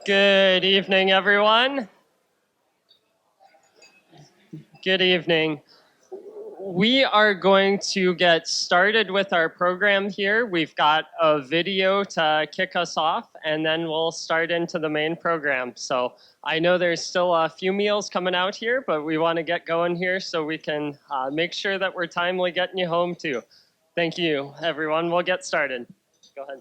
Good evening, everyone. Good evening. We are going to get started with our program here. We've got a video to kick us off, and then we'll start into the main program. So I know there's still a few meals coming out here, but we want to get going here so we can make sure that we're timely getting you home too. Thank you, everyone. We'll get started. Go ahead.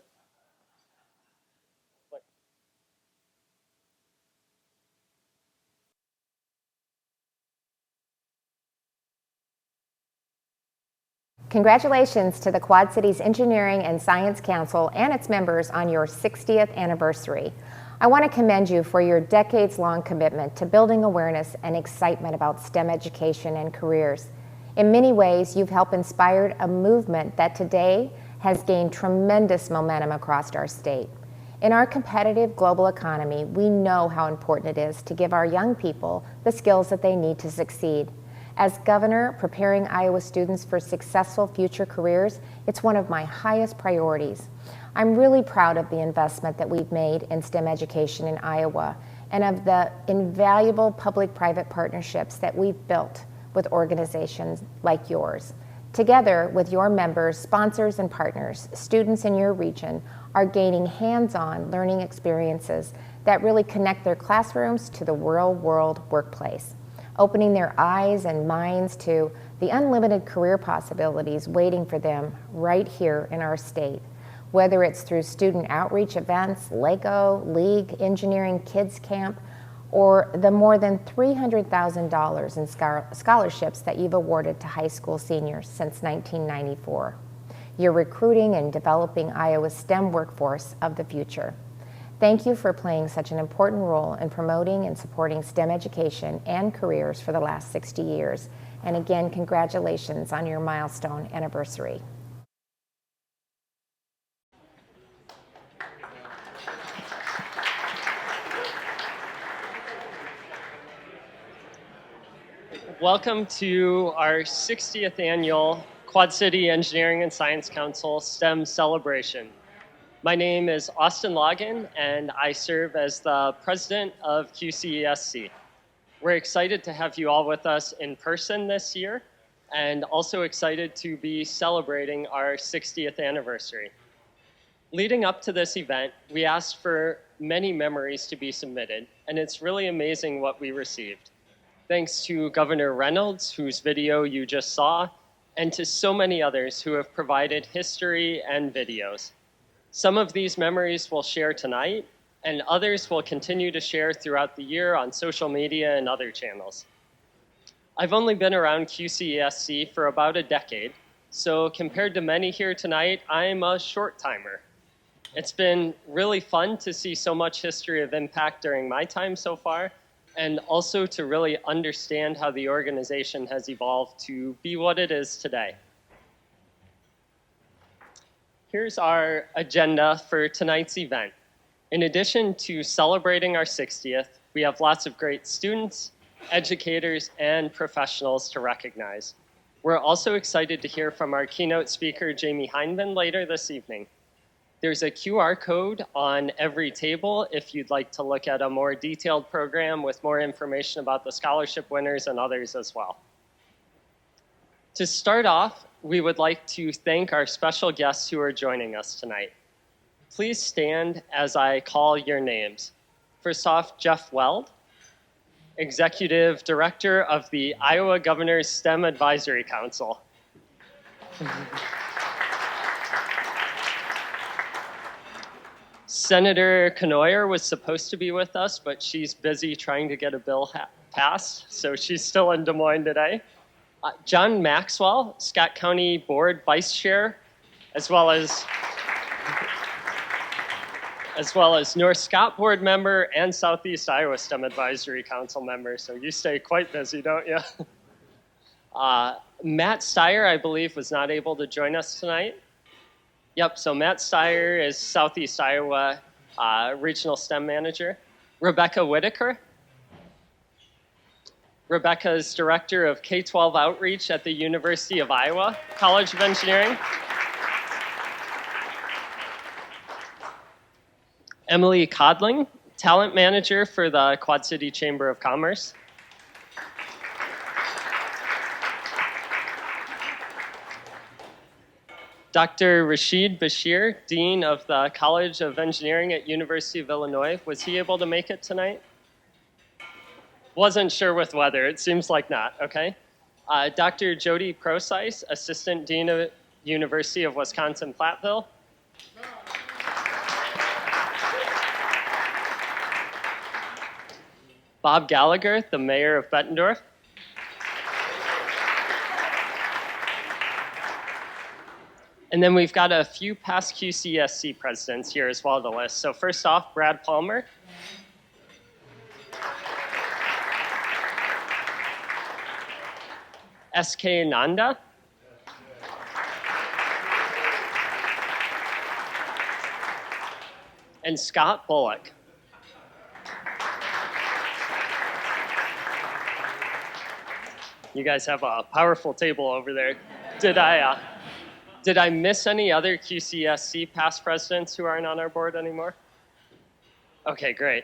Congratulations to the Quad Cities Engineering and Science Council and its members on your 60th anniversary. I want to commend you for your decades-long commitment to building awareness and excitement about STEM education and careers. In many ways, you've helped inspire a movement that today has gained tremendous momentum across our state. In our competitive global economy, we know how important it is to give our young people the skills that they need to succeed. As governor, preparing Iowa students for successful future careers, it's one of my highest priorities. I'm really proud of the investment that we've made in STEM education in Iowa and of the invaluable public-private partnerships that we've built with organizations like yours. Together with your members, sponsors, and partners, students in your region are gaining hands-on learning experiences that really connect their classrooms to the real-world workplace, opening their eyes and minds to the unlimited career possibilities waiting for them right here in our state. Whether it's through student outreach events, LEGO, League, Engineering Kids Camp, or the more than $300,000 in scholarships that you've awarded to high school seniors since 1994. You're recruiting and developing Iowa's STEM workforce of the future. Thank you for playing such an important role in promoting and supporting STEM education and careers for the last 60 years. And again, congratulations on your milestone anniversary. Welcome to our 60th annual Quad City Engineering and Science Council STEM Celebration. My name is Austin Logan, and I serve as the president of QCESC. We're excited to have you all with us in person this year, and also excited to be celebrating our 60th anniversary. Leading up to this event, we asked for many memories to be submitted, and it's really amazing what we received. Thanks to Governor Reynolds, whose video you just saw, and to so many others who have provided history and videos. Some of these memories we'll share tonight, and others we'll continue to share throughout the year on social media and other channels. I've only been around QCESC for about a decade, so compared to many here tonight, I'm a short timer. It's been really fun to see so much history of impact during my time so far, and also to really understand how the organization has evolved to be what it is today. Here's our agenda for tonight's event. In addition to celebrating our 60th, we have lots of great students, educators, and professionals to recognize. We're also excited to hear from our keynote speaker, Jahmy Hindman, later this evening. There's a QR code on every table if you'd like to look at a more detailed program with more information about the scholarship winners and others as well. To start off, we would like to thank our special guests who are joining us tonight. Please stand as I call your names. First off, Jeff Weld, Executive Director of the Iowa Governor's STEM Advisory Council. Senator Cornoyer was supposed to be with us, but she's busy trying to get a bill passed, so she's still in Des Moines today. John Maxwell, Scott County Board Vice Chair, as well as North Scott Board member and Southeast Iowa STEM Advisory Council member, so you stay quite busy, don't you? Matt Steyer, I believe, was not able to join us tonight. Yep, so Matt Steyer is Southeast Iowa Regional STEM Manager. Rebecca Whitaker. Rebecca is Director of K-12 Outreach at the University of Iowa College of Engineering. Emily Codling, Talent Manager for the Quad City Chamber of Commerce. Dr. Rashid Bashir, Dean of the College of Engineering at University of Illinois. Was he able to make it tonight? Wasn't sure with weather. It seems like not, okay. Dr. Jody Procyse, Assistant Dean of University of Wisconsin-Platteville. Bob Gallagher, the Mayor of Bettendorf. And then we've got a few past QCESC presidents here as well to list. So first off, Brad Palmer. S.K. Nanda. And Scott Bullock. You guys have a powerful table over there. Did I miss any other QCESC past presidents who aren't on our board anymore? Okay, great.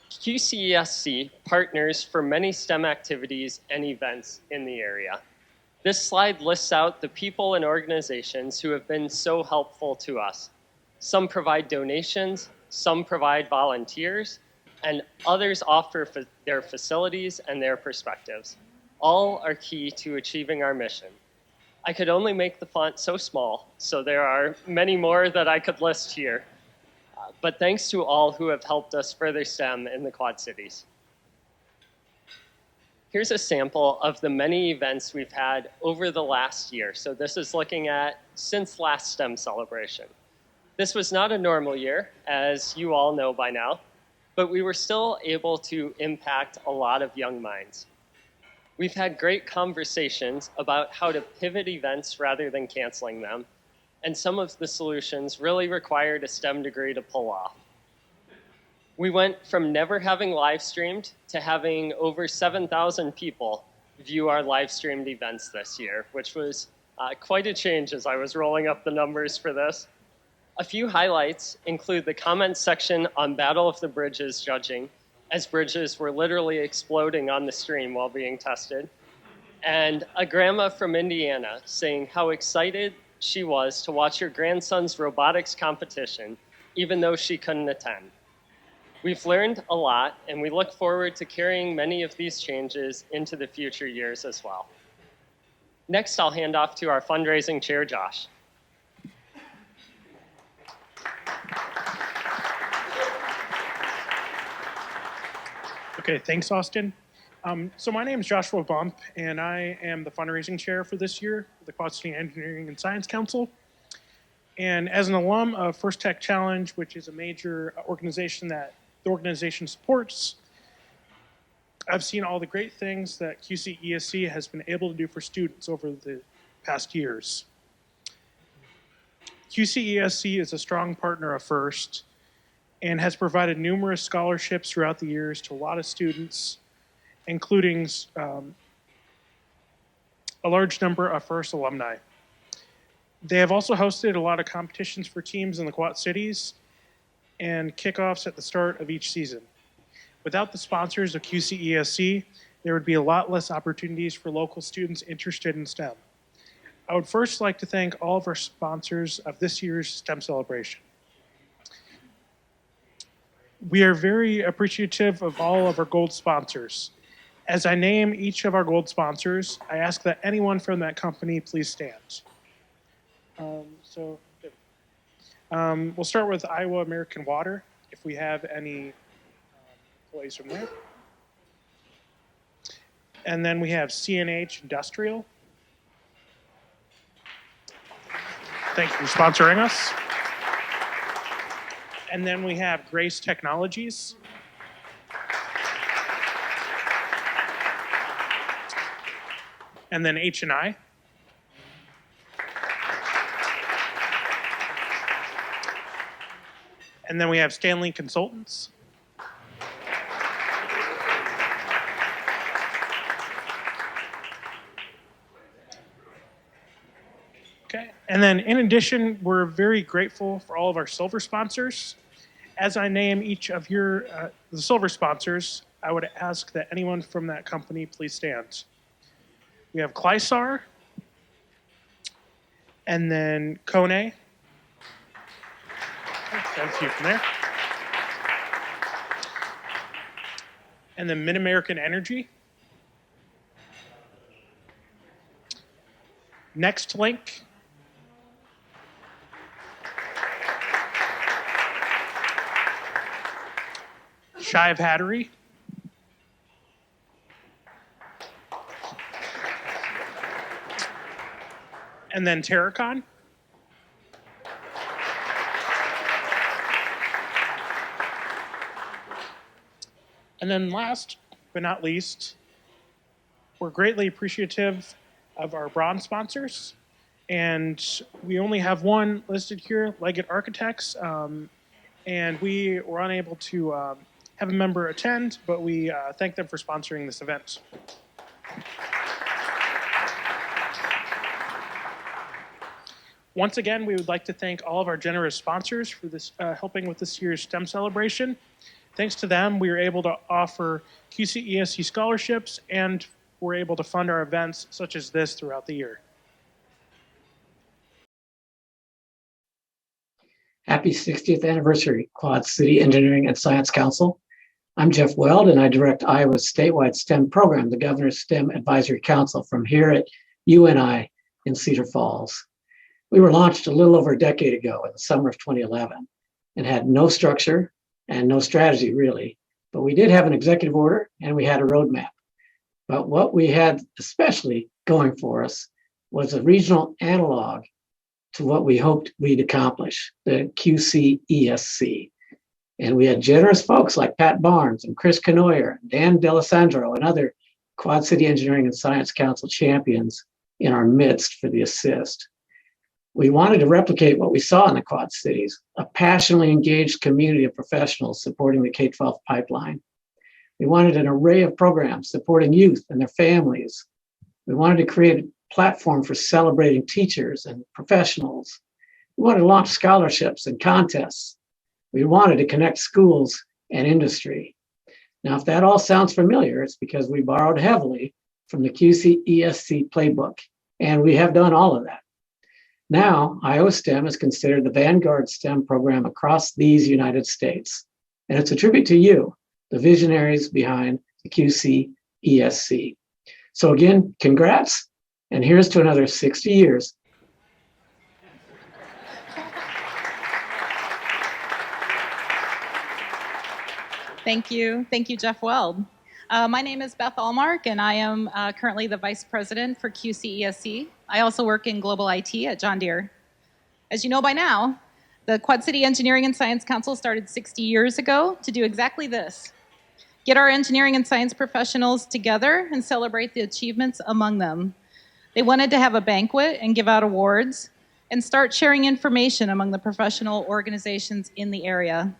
QCESC partners for many STEM activities and events in the area. This slide lists out the people and organizations who have been so helpful to us. Some provide donations, some provide volunteers, and others offer their facilities and their perspectives. All are key to achieving our mission. I could only make the font so small, so there are many more that I could list here. But thanks to all who have helped us further STEM in the Quad Cities. Here's a sample of the many events we've had over the last year. So this is looking at since last STEM celebration. This was not a normal year, as you all know by now, but we were still able to impact a lot of young minds. We've had great conversations about how to pivot events rather than canceling them, and some of the solutions really required a STEM degree to pull off. We went from never having live streamed to having over 7,000 people view our live streamed events this year, which was quite a change as I was rolling up the numbers for this. A few highlights include the comments section on Battle of the Bridges judging, as bridges were literally exploding on the stream while being tested, and a grandma from Indiana saying how excited she was to watch her grandson's robotics competition, even though she couldn't attend. We've learned a lot, and we look forward to carrying many of these changes into the future years as well. Next, I'll hand off to our fundraising chair, Josh. Okay, thanks, Austin. So my name is Joshua Bump, and I am the fundraising chair for this year for the Quad City Engineering and Science Council. And as an alum of First Tech Challenge, which is a major organization that the organization supports, I've seen all the great things that QCESC has been able to do for students over the past years. QCESC is a strong partner of First and has provided numerous scholarships throughout the years to a lot of students, including a large number of First alumni. They have also hosted a lot of competitions for teams in the Quad Cities and kickoffs at the start of each season. Without the sponsors of QCESC, there would be a lot less opportunities for local students interested in STEM. I would first like to thank all of our sponsors of this year's STEM celebration. We are very appreciative of all of our gold sponsors. As I name each of our gold sponsors, I ask that anyone from that company please stand. We'll start with Iowa American Water, if we have any employees from there. And then we have CNH Industrial. Thank you for sponsoring us. And then we have Grace Technologies. And then H&I. And then we have Stanley Consultants. Okay. And then in addition, we're very grateful for all of our silver sponsors. As I name each of your the silver sponsors, I would ask that anyone from that company please stand. We have Clysar, and then Kone. Got a few from there. And then Mid-American Energy. Next Link. Shive Hattery. And then Terracon. And then last but not least, we're greatly appreciative of our bronze sponsors. And we only have one listed here, Leggett Architects. And we were unable to have a member attend, but we thank them for sponsoring this event. Once again, we would like to thank all of our generous sponsors for this helping with this year's STEM celebration. Thanks to them, we were able to offer QCESC scholarships and we're able to fund our events such as this throughout the year. Happy 60th anniversary, Quad City Engineering and Science Council. I'm Jeff Weld, and I direct Iowa's statewide STEM program, the Governor's STEM Advisory Council, from here at UNI in Cedar Falls. We were launched a little over a decade ago in the summer of 2011 and had no structure and no strategy, really. But we did have an executive order and we had a roadmap. But what we had especially going for us was a regional analog to what we hoped we'd accomplish, the QCESC. And we had generous folks like Pat Barnes and Chris Cornoyer, Dan D'Alessandro, and other Quad City Engineering and Science Council champions in our midst for the assist. We wanted to replicate what we saw in the Quad Cities, a passionately engaged community of professionals supporting the K-12 pipeline. We wanted an array of programs supporting youth and their families. We wanted to create a platform for celebrating teachers and professionals. We wanted to launch scholarships and contests. We wanted to connect schools and industry. Now, if that all sounds familiar, it's because we borrowed heavily from the QCESC playbook, and we have done all of that. Now, Iowa STEM is considered the vanguard STEM program across these United States. And it's a tribute to you, the visionaries behind the QCESC. So again, congrats, and here's to another 60 years. Thank you, Jeff Weld. My name is Beth Allmark, and I am currently the Vice President for QCESC. I also work in Global IT at John Deere. As you know by now, the Quad City Engineering and Science Council started 60 years ago to do exactly this. Get our engineering and science professionals together and celebrate the achievements among them. They wanted to have a banquet and give out awards and start sharing information among the professional organizations in the area.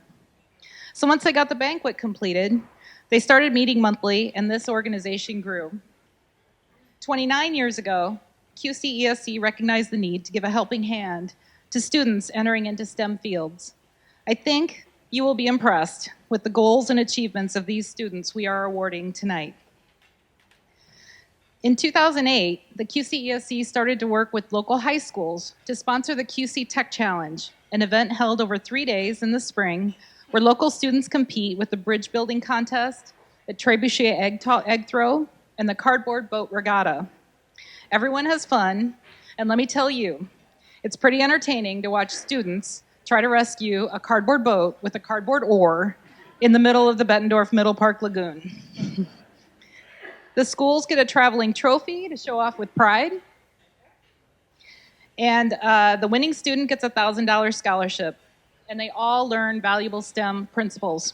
So once they got the banquet completed, they started meeting monthly, and this organization grew. 29 years ago, QCESC recognized the need to give a helping hand to students entering into STEM fields. I think you will be impressed with the goals and achievements of these students we are awarding tonight. In 2008, the QCESC started to work with local high schools to sponsor the QC Tech Challenge, an event held over 3 days in the spring where local students compete with the bridge building contest, the trebuchet egg throw, and the cardboard boat regatta. Everyone has fun, and let me tell you, it's pretty entertaining to watch students try to rescue a cardboard boat with a cardboard oar in the middle of the Bettendorf Middle Park Lagoon. The schools get a traveling trophy to show off with pride, and the winning student gets a $1,000 scholarship, and they all learn valuable STEM principles.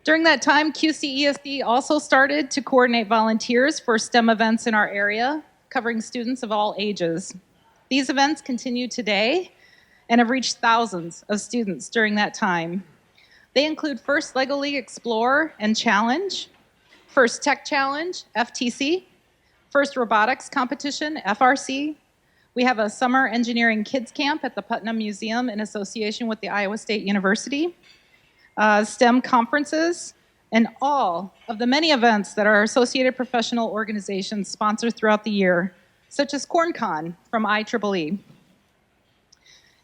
During that time, QCESC also started to coordinate volunteers for STEM events in our area, covering students of all ages. These events continue today and have reached thousands of students during that time. They include First Lego League Explore and Challenge, First Tech Challenge, FTC, First Robotics Competition, FRC, We have a summer engineering kids camp at the Putnam Museum in association with the Iowa State University, STEM conferences, and all of the many events that our associated professional organizations sponsor throughout the year, such as CornCon from IEEE.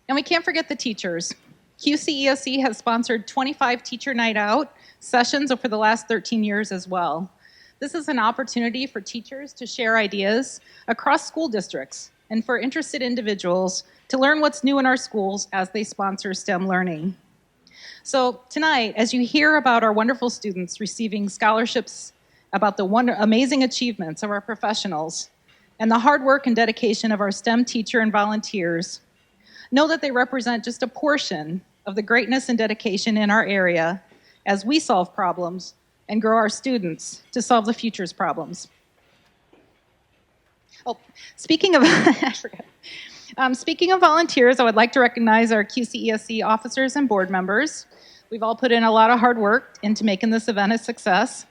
And we can't forget the teachers. QCESC has sponsored 25 Teacher Night Out sessions over the last 13 years as well. This is an opportunity for teachers to share ideas across school districts and for interested individuals to learn what's new in our schools as they sponsor STEM learning. So tonight, as you hear about our wonderful students receiving scholarships, about the amazing achievements of our professionals, and the hard work and dedication of our STEM teacher and volunteers, know that they represent just a portion of the greatness and dedication in our area as we solve problems and grow our students to solve the future's problems. Oh, speaking of, I forgot. Speaking of volunteers, I would like to recognize our QCESC officers and board members. We've all put in a lot of hard work into making this event a success.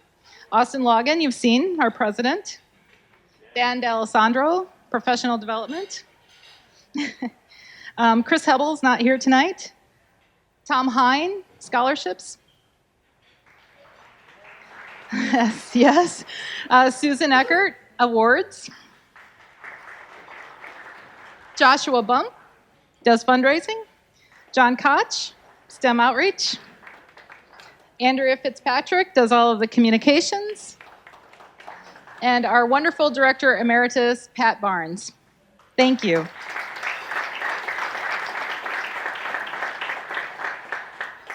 Austin Logan, you've seen, our president. Dan D'Alessandro, professional development. Chris Hebel's not here tonight. Tom Hine, scholarships. Yes. Susan Eckert, awards. Joshua Bump does fundraising. John Koch, STEM outreach. Andrea Fitzpatrick does all of the communications. And our wonderful director emeritus, Pat Barnes. Thank you.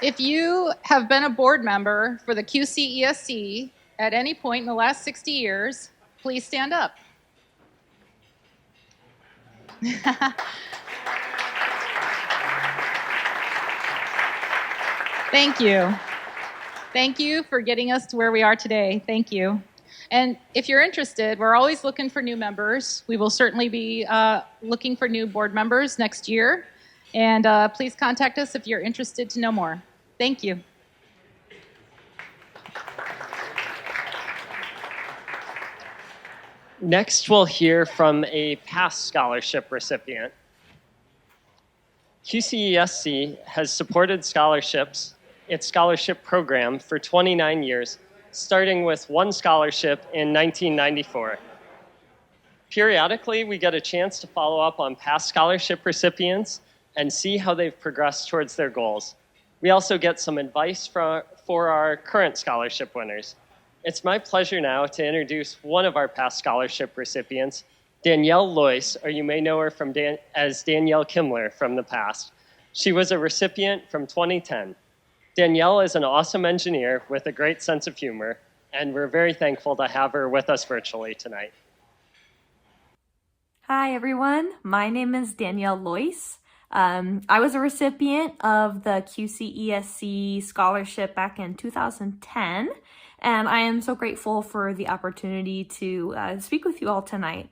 If you have been a board member for the QCESC at any point in the last 60 years, please stand up. Thank you. Thank you for getting us to where we are today. Thank you. And if you're interested, we're always looking for new members. We will certainly be looking for new board members next year. And please contact us if you're interested to know more. Thank you. Next, we'll hear from a past scholarship recipient. QCESC has supported scholarships, its scholarship program, for 29 years, starting with one scholarship in 1994. Periodically, we get a chance to follow up on past scholarship recipients and see how they've progressed towards their goals. We also get some advice for our current scholarship winners. It's my pleasure now to introduce one of our past scholarship recipients, Danielle Loweth, or you may know her as Danielle Kimler from the past. She was a recipient from 2010. Danielle is an awesome engineer with a great sense of humor, and we're very thankful to have her with us virtually tonight. Hi, everyone. My name is Danielle Loweth. I was a recipient of the QCESC scholarship back in 2010, and I am so grateful for the opportunity to speak with you all tonight.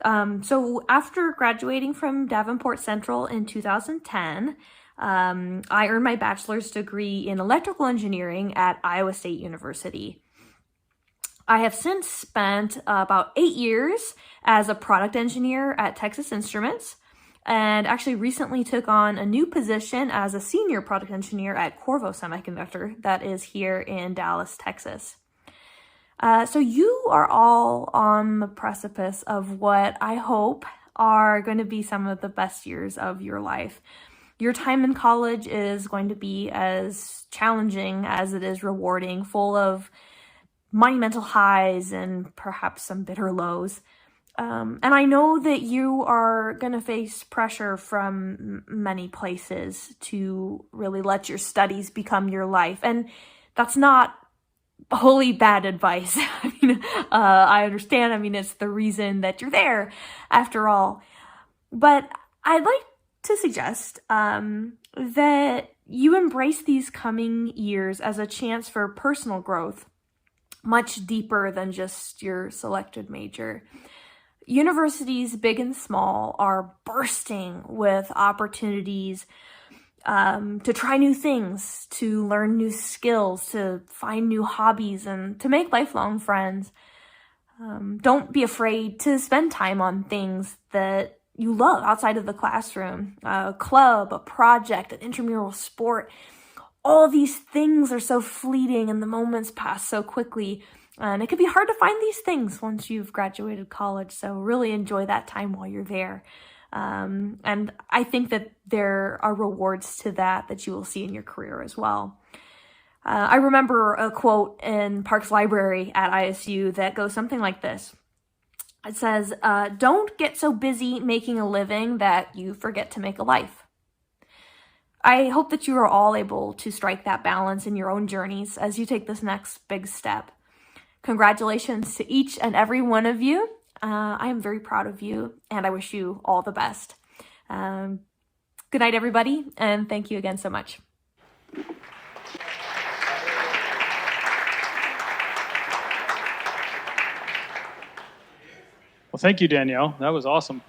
So after graduating from Davenport Central in 2010, I earned my bachelor's degree in electrical engineering at Iowa State University. I have since spent about 8 years as a product engineer at Texas Instruments, and actually recently took on a new position as a senior product engineer at Qorvo Semiconductor that is here in Dallas, Texas. So you are all on the precipice of what I hope are going to be some of the best years of your life. Your time in college is going to be as challenging as it is rewarding, full of monumental highs and perhaps some bitter lows. And I know that you are going to face pressure from many places to really let your studies become your life. And that's not wholly bad advice. I understand. It's the reason that you're there after all. But I'd like to suggest that you embrace these coming years as a chance for personal growth, much deeper than just your selected major. Universities, big and small, are bursting with opportunities to try new things, to learn new skills, to find new hobbies, and to make lifelong friends. Don't be afraid to spend time on things that you love outside of the classroom, a club, a project, an intramural sport. All these things are so fleeting and the moments pass so quickly. And it can be hard to find these things once you've graduated college. So really enjoy that time while you're there. And I think that there are rewards to that you will see in your career as well. I remember a quote in Parks Library at ISU that goes something like this. It says, don't get so busy making a living that you forget to make a life. I hope that you are all able to strike that balance in your own journeys as you take this next big step. Congratulations to each and every one of you. I am very proud of you, and I wish you all the best. Good night, everybody, and thank you again so much. Well, thank you, Danielle. That was awesome.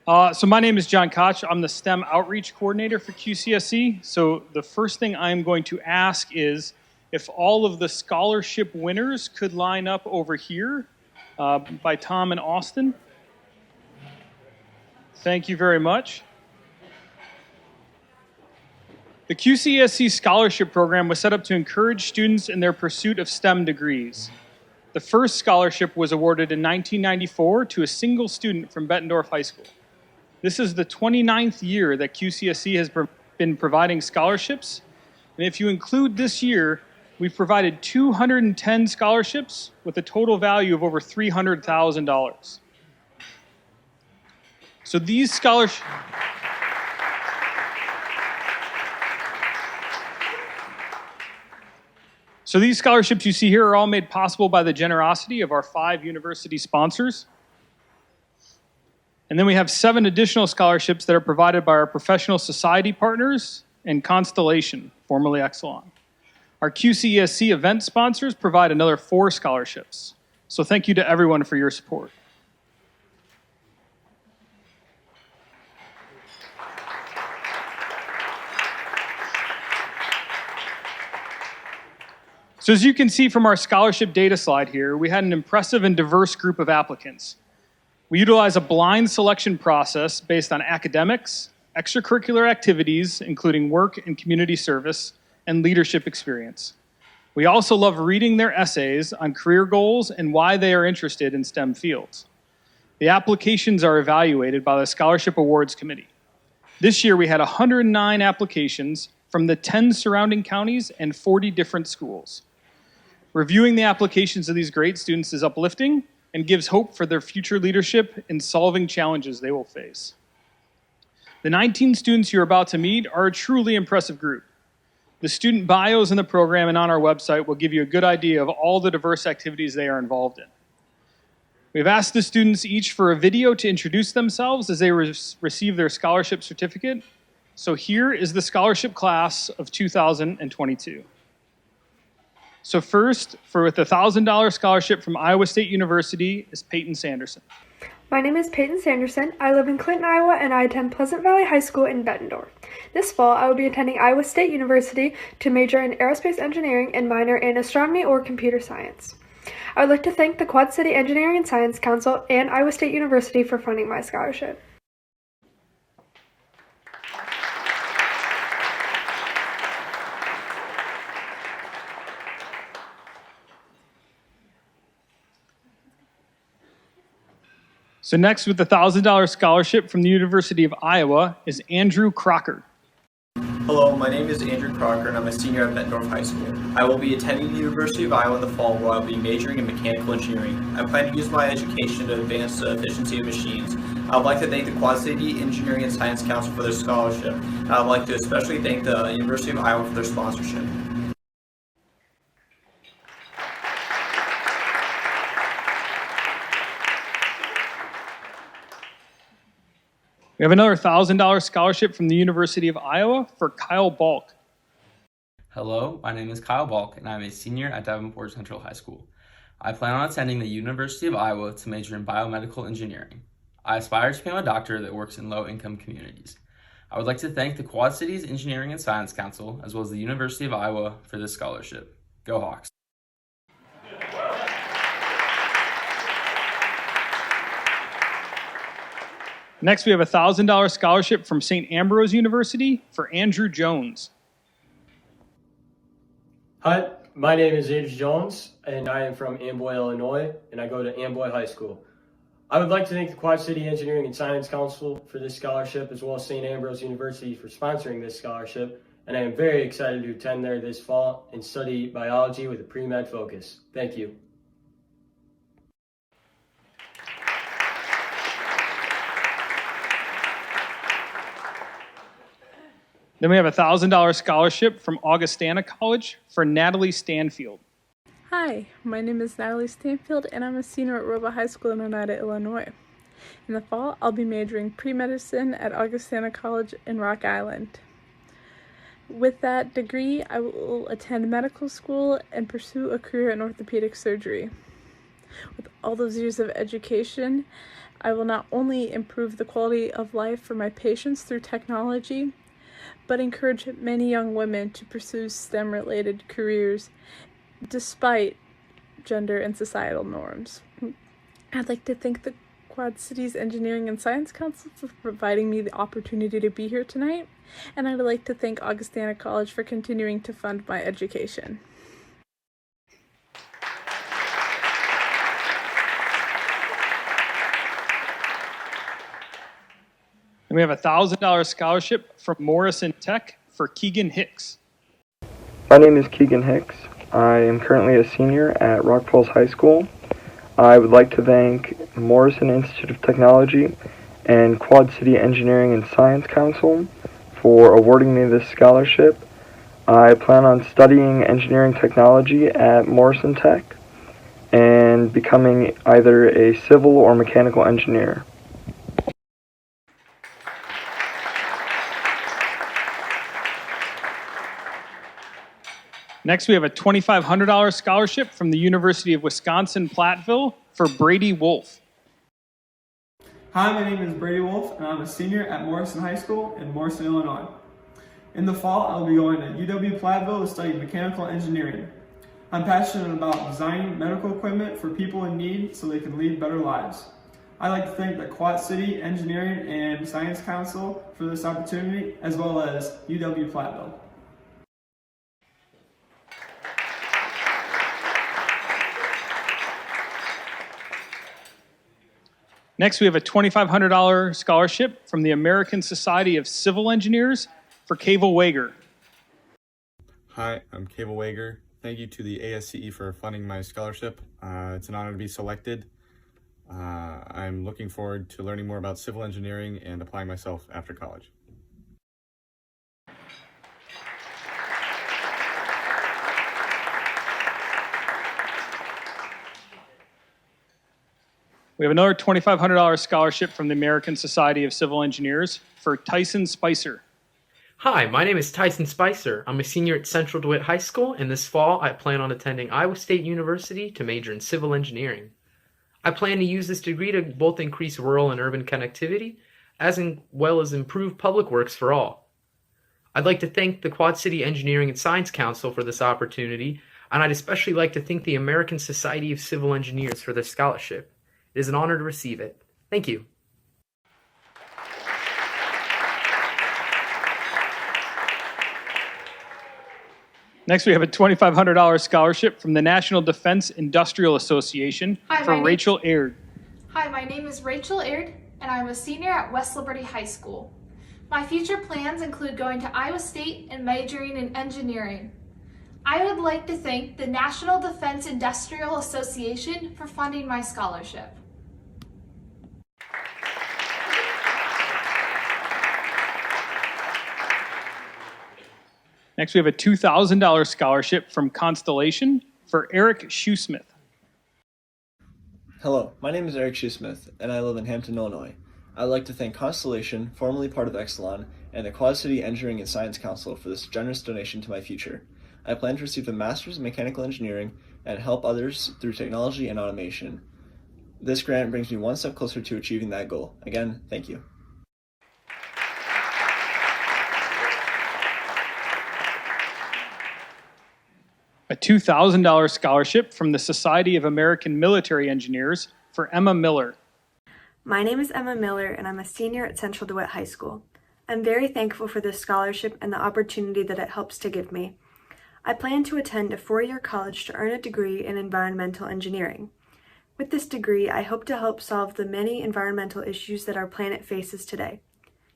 So my name is John Koch. I'm the STEM Outreach Coordinator for QCSC. So the first thing I'm going to ask is if all of the scholarship winners could line up over here by Tom and Austin. Thank you very much. The QCESC Scholarship Program was set up to encourage students in their pursuit of STEM degrees. The first scholarship was awarded in 1994 to a single student from Bettendorf High School. This is the 29th year that QCSC has been providing scholarships. And if you include this year, we've provided 210 scholarships with a total value of over $300,000. So these scholarships... So these scholarships you see here are all made possible by the generosity of our 5 university sponsors. And then we have 7 additional scholarships that are provided by our professional society partners and Constellation, formerly Exelon. Our QCESC event sponsors provide another 4 scholarships. So thank you to everyone for your support. So as you can see from our scholarship data slide here, we had an impressive and diverse group of applicants. We utilize a blind selection process based on academics, extracurricular activities, including work and community service, and leadership experience. We also love reading their essays on career goals and why they are interested in STEM fields. The applications are evaluated by the Scholarship Awards Committee. This year we had 109 applications from the 10 surrounding counties and 40 different schools. Reviewing the applications of these great students is uplifting and gives hope for their future leadership in solving challenges they will face. The 19 students you're about to meet are a truly impressive group. The student bios in the program and on our website will give you a good idea of all the diverse activities they are involved in. We've asked the students each for a video to introduce themselves as they receive their scholarship certificate. So here is the scholarship class of 2022. So first, with a $1,000 scholarship from Iowa State University is Peyton Sanderson. My name is Peyton Sanderson. I live in Clinton, Iowa, and I attend Pleasant Valley High School in Bettendorf. This fall, I will be attending Iowa State University to major in aerospace engineering and minor in astronomy or computer science. I would like to thank the Quad City Engineering and Science Council and Iowa State University for funding my scholarship. So next, with the $1,000 scholarship from the University of Iowa, is Andrew Crocker. Hello, my name is Andrew Crocker, and I'm a senior at Bettendorf High School. I will be attending the University of Iowa in the fall, where I'll be majoring in mechanical engineering. I plan to use my education to advance the efficiency of machines. I would like to thank the Quad City Engineering and Science Council for their scholarship, and I would like to especially thank the University of Iowa for their sponsorship. We have another $1,000 scholarship from the University of Iowa for Kyle Balk. Hello, my name is Kyle Balk, and I'm a senior at Davenport Central High School. I plan on attending the University of Iowa to major in biomedical engineering. I aspire to become a doctor that works in low-income communities. I would like to thank the Quad Cities Engineering and Science Council, as well as the University of Iowa, for this scholarship. Go Hawks! Next, we have a $1,000 scholarship from St. Ambrose University for Andrew Jones. Hi, my name is Andrew Jones, and I am from Amboy, Illinois, and I go to Amboy High School. I would like to thank the Quad City Engineering and Science Council for this scholarship, as well as St. Ambrose University for sponsoring this scholarship, and I am very excited to attend there this fall and study biology with a pre-med focus. Thank you. Then we have a $1,000 scholarship from Augustana College for Natalie Stanfield. Hi, my name is Natalie Stanfield, and I'm a senior at Roba High School in Oneida, Illinois. In the fall, I'll be majoring pre-medicine at Augustana College in Rock Island. With that degree, I will attend medical school and pursue a career in orthopedic surgery. With all those years of education, I will not only improve the quality of life for my patients through technology, but encourage many young women to pursue STEM-related careers despite gender and societal norms. I'd like to thank the Quad Cities Engineering and Science Council for providing me the opportunity to be here tonight, and I'd like to thank Augustana College for continuing to fund my education. And we have a $1,000 scholarship from Morrison Tech for Keegan Hicks. My name is Keegan Hicks. I am currently a senior at Rock Falls High School. I would like to thank Morrison Institute of Technology and Quad City Engineering and Science Council for awarding me this scholarship. I plan on studying engineering technology at Morrison Tech and becoming either a civil or mechanical engineer. Next, we have a $2,500 scholarship from the University of Wisconsin-Platteville for Brady Wolf. Hi, my name is Brady Wolf, and I'm a senior at Morrison High School in Morrison, Illinois. In the fall, I'll be going to UW-Platteville to study mechanical engineering. I'm passionate about designing medical equipment for people in need so they can lead better lives. I'd like to thank the Quad City Engineering and Science Council for this opportunity, as well as UW-Platteville. Next, we have a $2,500 scholarship from the American Society of Civil Engineers for Cable Wager. Hi, I'm Cable Wager. Thank you to the ASCE for funding my scholarship. It's an honor to be selected. I'm looking forward to learning more about civil engineering and applying myself after college. We have another $2,500 scholarship from the American Society of Civil Engineers for Tyson Spicer. Hi, my name is Tyson Spicer. I'm a senior at Central DeWitt High School, and this fall I plan on attending Iowa State University to major in civil engineering. I plan to use this degree to both increase rural and urban connectivity, as well as improve public works for all. I'd like to thank the Quad City Engineering and Science Council for this opportunity, and I'd especially like to thank the American Society of Civil Engineers for this scholarship. It is an honor to receive it. Thank you. Next, we have a $2,500 scholarship from the National Defense Industrial Association for Rachel Aird. Hi, my name is Rachel Aird, and I'm a senior at West Liberty High School. My future plans include going to Iowa State and majoring in engineering. I would like to thank the National Defense Industrial Association for funding my scholarship. Next, we have a $2,000 scholarship from Constellation for Eric Shoesmith. Hello, my name is Eric Shoesmith, and I live in Hampton, Illinois. I'd like to thank Constellation, formerly part of Exelon, and the Quad City Engineering and Science Council for this generous donation to my future. I plan to receive a Master's in Mechanical Engineering and help others through technology and automation. This grant brings me one step closer to achieving that goal. Again, thank you. A $2,000 scholarship from the Society of American Military Engineers for Emma Miller. My name is Emma Miller and I'm a senior at Central DeWitt High School. I'm very thankful for this scholarship and the opportunity that it helps to give me. I plan to attend a 4-year college to earn a degree in environmental engineering. With this degree, I hope to help solve the many environmental issues that our planet faces today.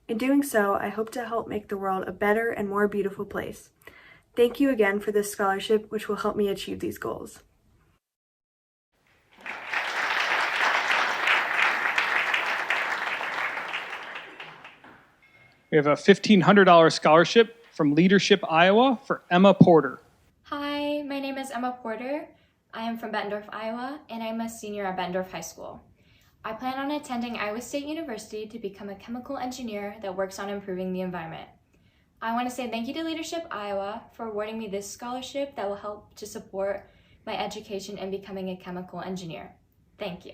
In doing so, I hope to help make the world a better and more beautiful place. Thank you again for this scholarship, which will help me achieve these goals. We have a $1,500 scholarship from Leadership Iowa for Emma Porter. Hi, my name is Emma Porter. I am from Bettendorf, Iowa, and I'm a senior at Bettendorf High School. I plan on attending Iowa State University to become a chemical engineer that works on improving the environment. I want to say thank you to Leadership Iowa for awarding me this scholarship that will help to support my education in becoming a chemical engineer. Thank you.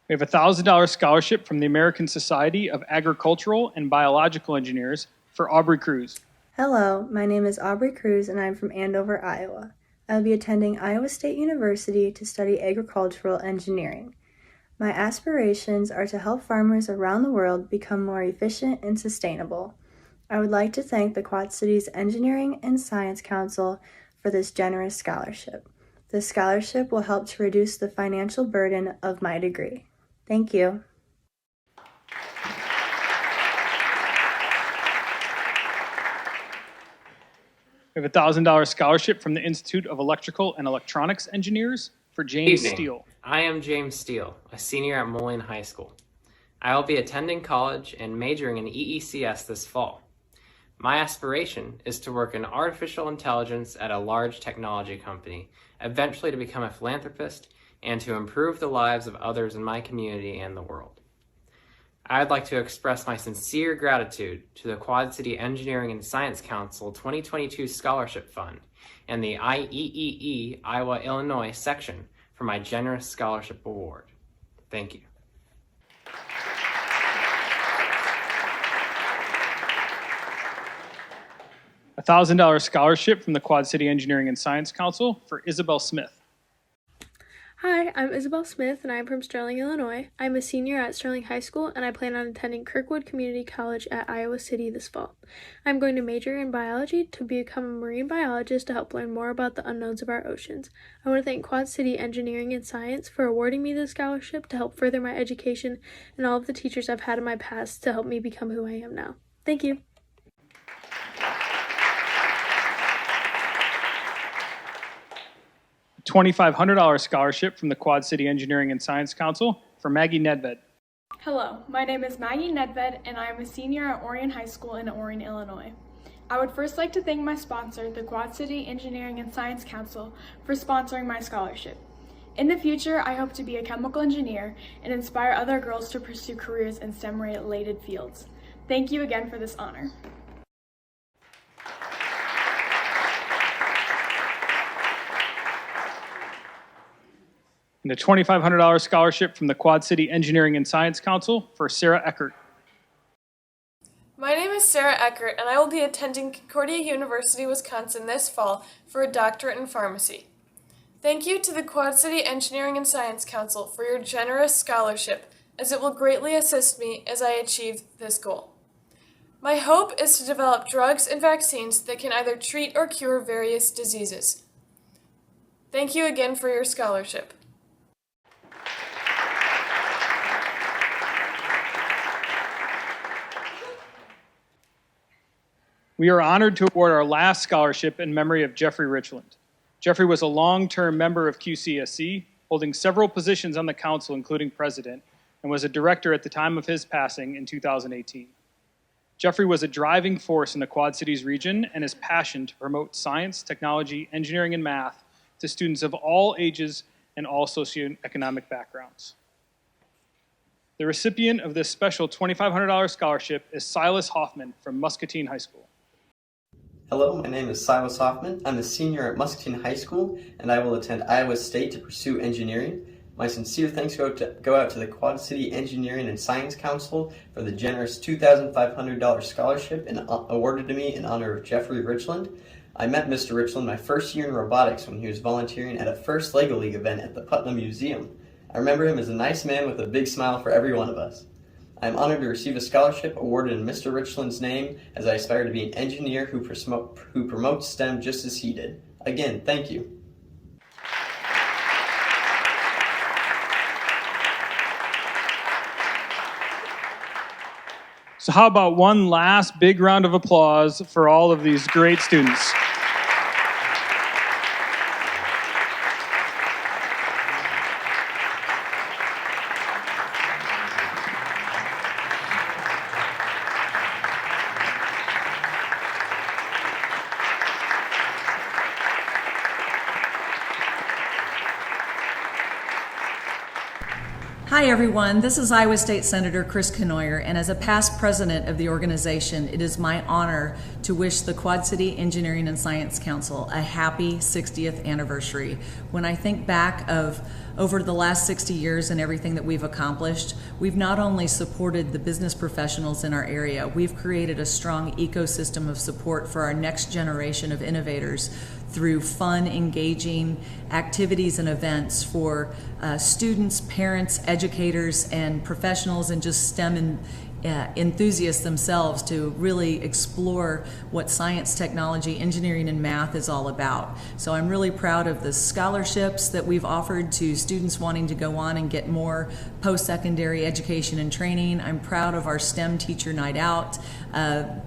We have a $1,000 scholarship from the American Society of Agricultural and Biological Engineers for Aubrey Cruz. Hello, my name is Aubrey Cruz and I'm from Andover, Iowa. I will be attending Iowa State University to study agricultural engineering. My aspirations are to help farmers around the world become more efficient and sustainable. I would like to thank the Quad Cities Engineering and Science Council for this generous scholarship. This scholarship will help to reduce the financial burden of my degree. Thank you. We have a $1,000 scholarship from the Institute of Electrical and Electronics Engineers for James Evening. Steele. I am James Steele, a senior at Moline High School. I will be attending college and majoring in EECS this fall. My aspiration is to work in artificial intelligence at a large technology company, eventually to become a philanthropist and to improve the lives of others in my community and the world. I'd like to express my sincere gratitude to the Quad City Engineering and Science Council 2022 Scholarship Fund and the IEEE Iowa, Illinois section for my generous scholarship award. Thank you. A $1,000 scholarship from the Quad City Engineering and Science Council for Isabel Smith. Hi, I'm Isabel Smith and I'm from Sterling, Illinois. I'm a senior at Sterling High School and I plan on attending Kirkwood Community College at Iowa City this fall. I'm going to major in biology to become a marine biologist to help learn more about the unknowns of our oceans. I want to thank Quad City Engineering and Science for awarding me this scholarship to help further my education and all of the teachers I've had in my past to help me become who I am now. Thank you. $2,500 scholarship from the Quad City Engineering and Science Council for Maggie Nedved. Hello, my name is Maggie Nedved and I am a senior at Orion High School in Orion, Illinois. I would first like to thank my sponsor, the Quad City Engineering and Science Council, for sponsoring my scholarship. In the future, I hope to be a chemical engineer and inspire other girls to pursue careers in STEM-related fields. Thank you again for this honor. And a $2,500 scholarship from the Quad City Engineering and Science Council for Sarah Eckert. My name is Sarah Eckert, and I will be attending Concordia University, Wisconsin this fall for a doctorate in pharmacy. Thank you to the Quad City Engineering and Science Council for your generous scholarship, as it will greatly assist me as I achieve this goal. My hope is to develop drugs and vaccines that can either treat or cure various diseases. Thank you again for your scholarship. We are honored to award our last scholarship in memory of Jeffrey Richland. Jeffrey was a long-term member of QCESC, holding several positions on the council, including president, and was a director at the time of his passing in 2018. Jeffrey was a driving force in the Quad Cities region, and his passion to promote science, technology, engineering, and math to students of all ages and all socioeconomic backgrounds. The recipient of this special $2,500 scholarship is Silas Hoffman from Muscatine High School. Hello, my name is Silas Hoffman. I'm a senior at Muscatine High School, and I will attend Iowa State to pursue engineering. My sincere thanks go out to the Quad City Engineering and Science Council for the generous $2,500 scholarship awarded to me in honor of Jeffrey Richland. I met Mr. Richland my first year in robotics when he was volunteering at a first LEGO League event at the Putnam Museum. I remember him as a nice man with a big smile for every one of us. I am honored to receive a scholarship awarded in Mr. Richland's name as I aspire to be an engineer who promotes STEM just as he did. Again, thank you. So how about one last big round of applause for all of these great students? Hi everyone, this is Iowa State Senator Chris Cornoyer, and as a past president of the organization, it is my honor to wish the Quad City Engineering and Science Council a happy 60th anniversary. When I think back of over the last 60 years and everything that we've accomplished, we've not only supported the business professionals in our area, we've created a strong ecosystem of support for our next generation of innovators through fun, engaging activities and events for students, parents, educators, and professionals, and just STEM enthusiasts themselves to really explore what science, technology, engineering, and math is all about. So I'm really proud of the scholarships that we've offered to students wanting to go on and get more post-secondary education and training. I'm proud of our STEM Teacher Night Out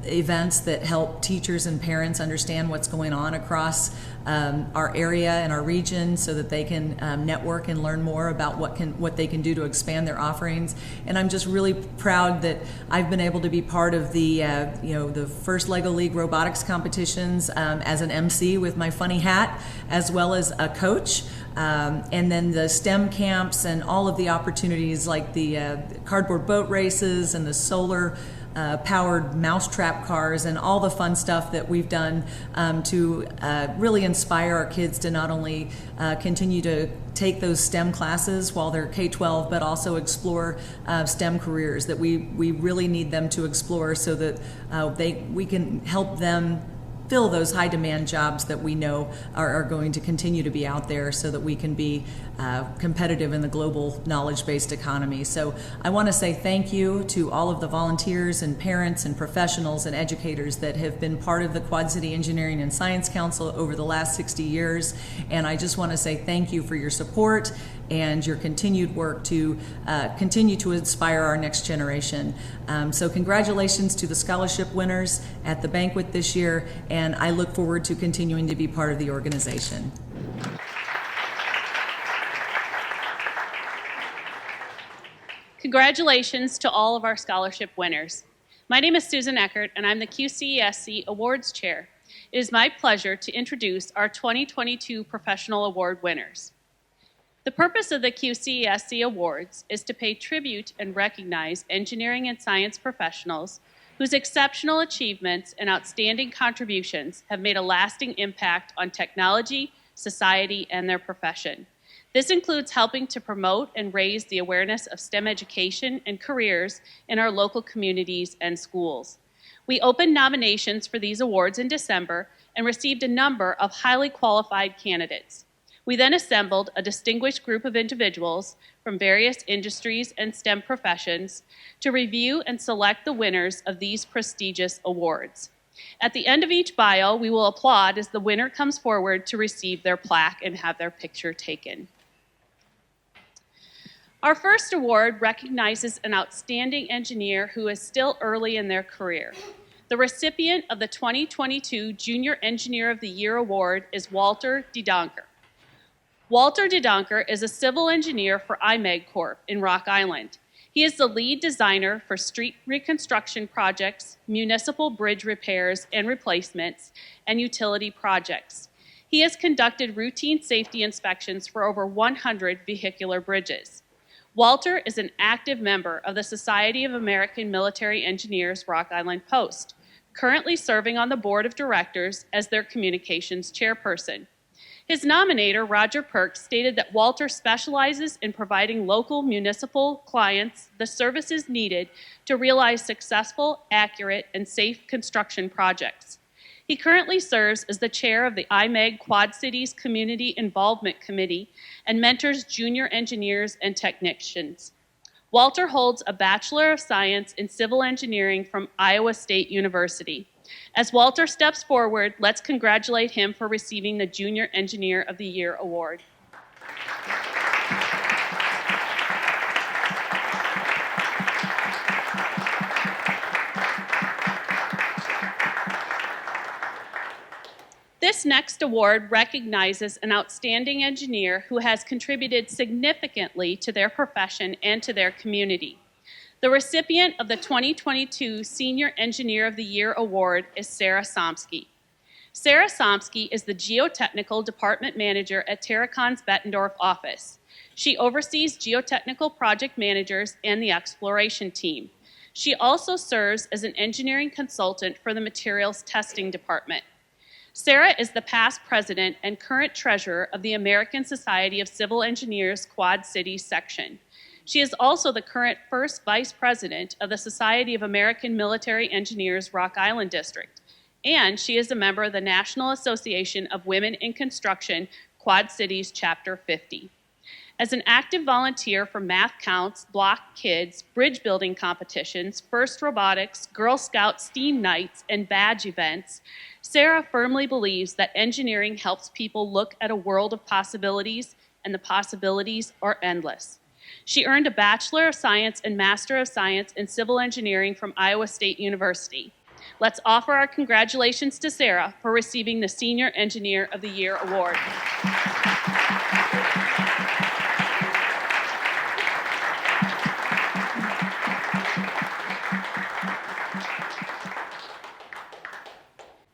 events that help teachers and parents understand what's going on across our area and our region so that they can network and learn more about what they can do to expand their offerings. And I'm just really proud that I've been able to be part of the the first LEGO League robotics competitions as an MC with my funny hat, as well as a coach. And then the STEM camps and all of the opportunities like the cardboard boat races and the solar powered mousetrap cars and all the fun stuff that we've done to really inspire our kids to not only continue to take those STEM classes while they're K-12, but also explore STEM careers that we really need them to explore so that we can help them fill those high demand jobs that we know are going to continue to be out there so that we can be competitive in the global knowledge-based economy. So I want to say thank you to all of the volunteers and parents and professionals and educators that have been part of the Quad City Engineering and Science Council over the last 60 years. And I just want to say thank you for your support and your continued work to continue to inspire our next generation. So congratulations to the scholarship winners at the banquet this year, and I look forward to continuing to be part of the organization. Congratulations to all of our scholarship winners. My name is Susan Eckert, and I'm the QCESC Awards Chair. It is my pleasure to introduce our 2022 Professional Award winners. The purpose of the QCESC Awards is to pay tribute and recognize engineering and science professionals whose exceptional achievements and outstanding contributions have made a lasting impact on technology, society, and their profession. This includes helping to promote and raise the awareness of STEM education and careers in our local communities and schools. We opened nominations for these awards in December and received a number of highly qualified candidates. We then assembled a distinguished group of individuals from various industries and STEM professions to review and select the winners of these prestigious awards. At the end of each bio, we will applaud as the winner comes forward to receive their plaque and have their picture taken. Our first award recognizes an outstanding engineer who is still early in their career. The recipient of the 2022 Junior Engineer of the Year Award is Walter DeDonker. Walter DeDonker is a civil engineer for IMEG Corp. In Rock Island. He is the lead designer for street reconstruction projects, municipal bridge repairs and replacements, and utility projects. He has conducted routine safety inspections for over 100 vehicular bridges. Walter is an active member of the Society of American Military Engineers Rock Island Post, currently serving on the board of directors as their communications chairperson. His nominator, Roger Perks, stated that Walter specializes in providing local municipal clients the services needed to realize successful, accurate, and safe construction projects. He currently serves as the chair of the IMEG Quad Cities Community Involvement Committee and mentors junior engineers and technicians. Walter holds a Bachelor of Science in Civil Engineering from Iowa State University. As Walter steps forward, let's congratulate him for receiving the Junior Engineer of the Year award. This next award recognizes an outstanding engineer who has contributed significantly to their profession and to their community. The recipient of the 2022 Senior Engineer of the Year Award is Sarah Somsky. Sarah Somsky is the Geotechnical Department Manager at Terracon's Bettendorf office. She oversees geotechnical project managers and the exploration team. She also serves as an engineering consultant for the Materials Testing Department. Sarah is the past president and current treasurer of the American Society of Civil Engineers Quad Cities section. She is also the current first vice president of the Society of American Military Engineers Rock Island District, and she is a member of the National Association of Women in Construction Quad Cities Chapter 50. As an active volunteer for Math Counts, Block Kids, bridge building competitions, First Robotics, Girl Scout STEAM nights, and badge events, Sarah firmly believes that engineering helps people look at a world of possibilities, and the possibilities are endless. She earned a Bachelor of Science and Master of Science in Civil Engineering from Iowa State University. Let's offer our congratulations to Sarah for receiving the Senior Engineer of the Year award.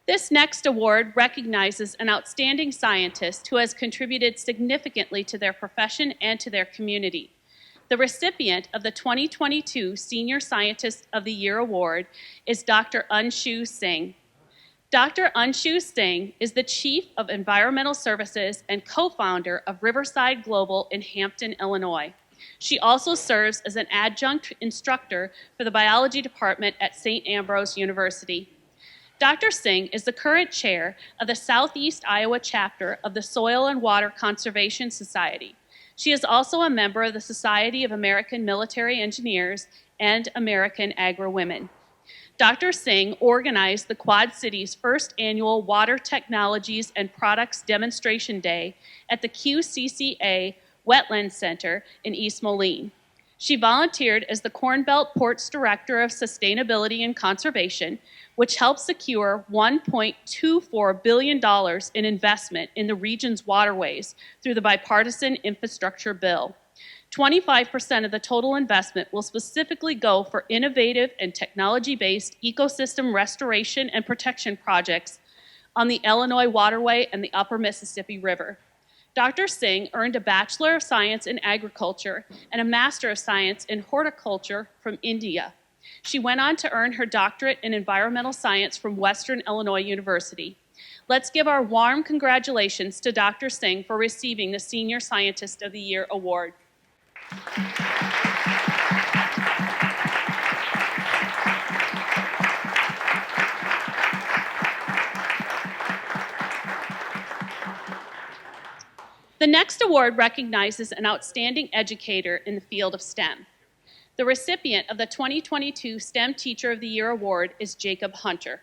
This next award recognizes an outstanding scientist who has contributed significantly to their profession and to their community. The recipient of the 2022 Senior Scientist of the Year Award is Dr. Anshu Singh. Dr. Anshu Singh is the Chief of Environmental Services and co-founder of Riverside Global in Hampton, Illinois. She also serves as an adjunct instructor for the biology department at St. Ambrose University. Dr. Singh is the current chair of the Southeast Iowa chapter of the Soil and Water Conservation Society. She is also a member of the Society of American Military Engineers and American Agri-Women. Dr. Singh organized the Quad Cities' first annual Water Technologies and Products Demonstration Day at the QCCA Wetland Center in East Moline. She volunteered as the Corn Belt Ports Director of Sustainability and Conservation, which helped secure $1.24 billion in investment in the region's waterways through the bipartisan infrastructure bill. 25% of the total investment will specifically go for innovative and technology-based ecosystem restoration and protection projects on the Illinois waterway and the upper Mississippi River. Dr. Singh earned a Bachelor of Science in Agriculture and a Master of Science in Horticulture from India. She went on to earn her doctorate in environmental science from Western Illinois University. Let's give our warm congratulations to Dr. Singh for receiving the Senior Scientist of the Year award. The next award recognizes an outstanding educator in the field of STEM. The recipient of the 2022 STEM Teacher of the Year award is Jacob Hunter.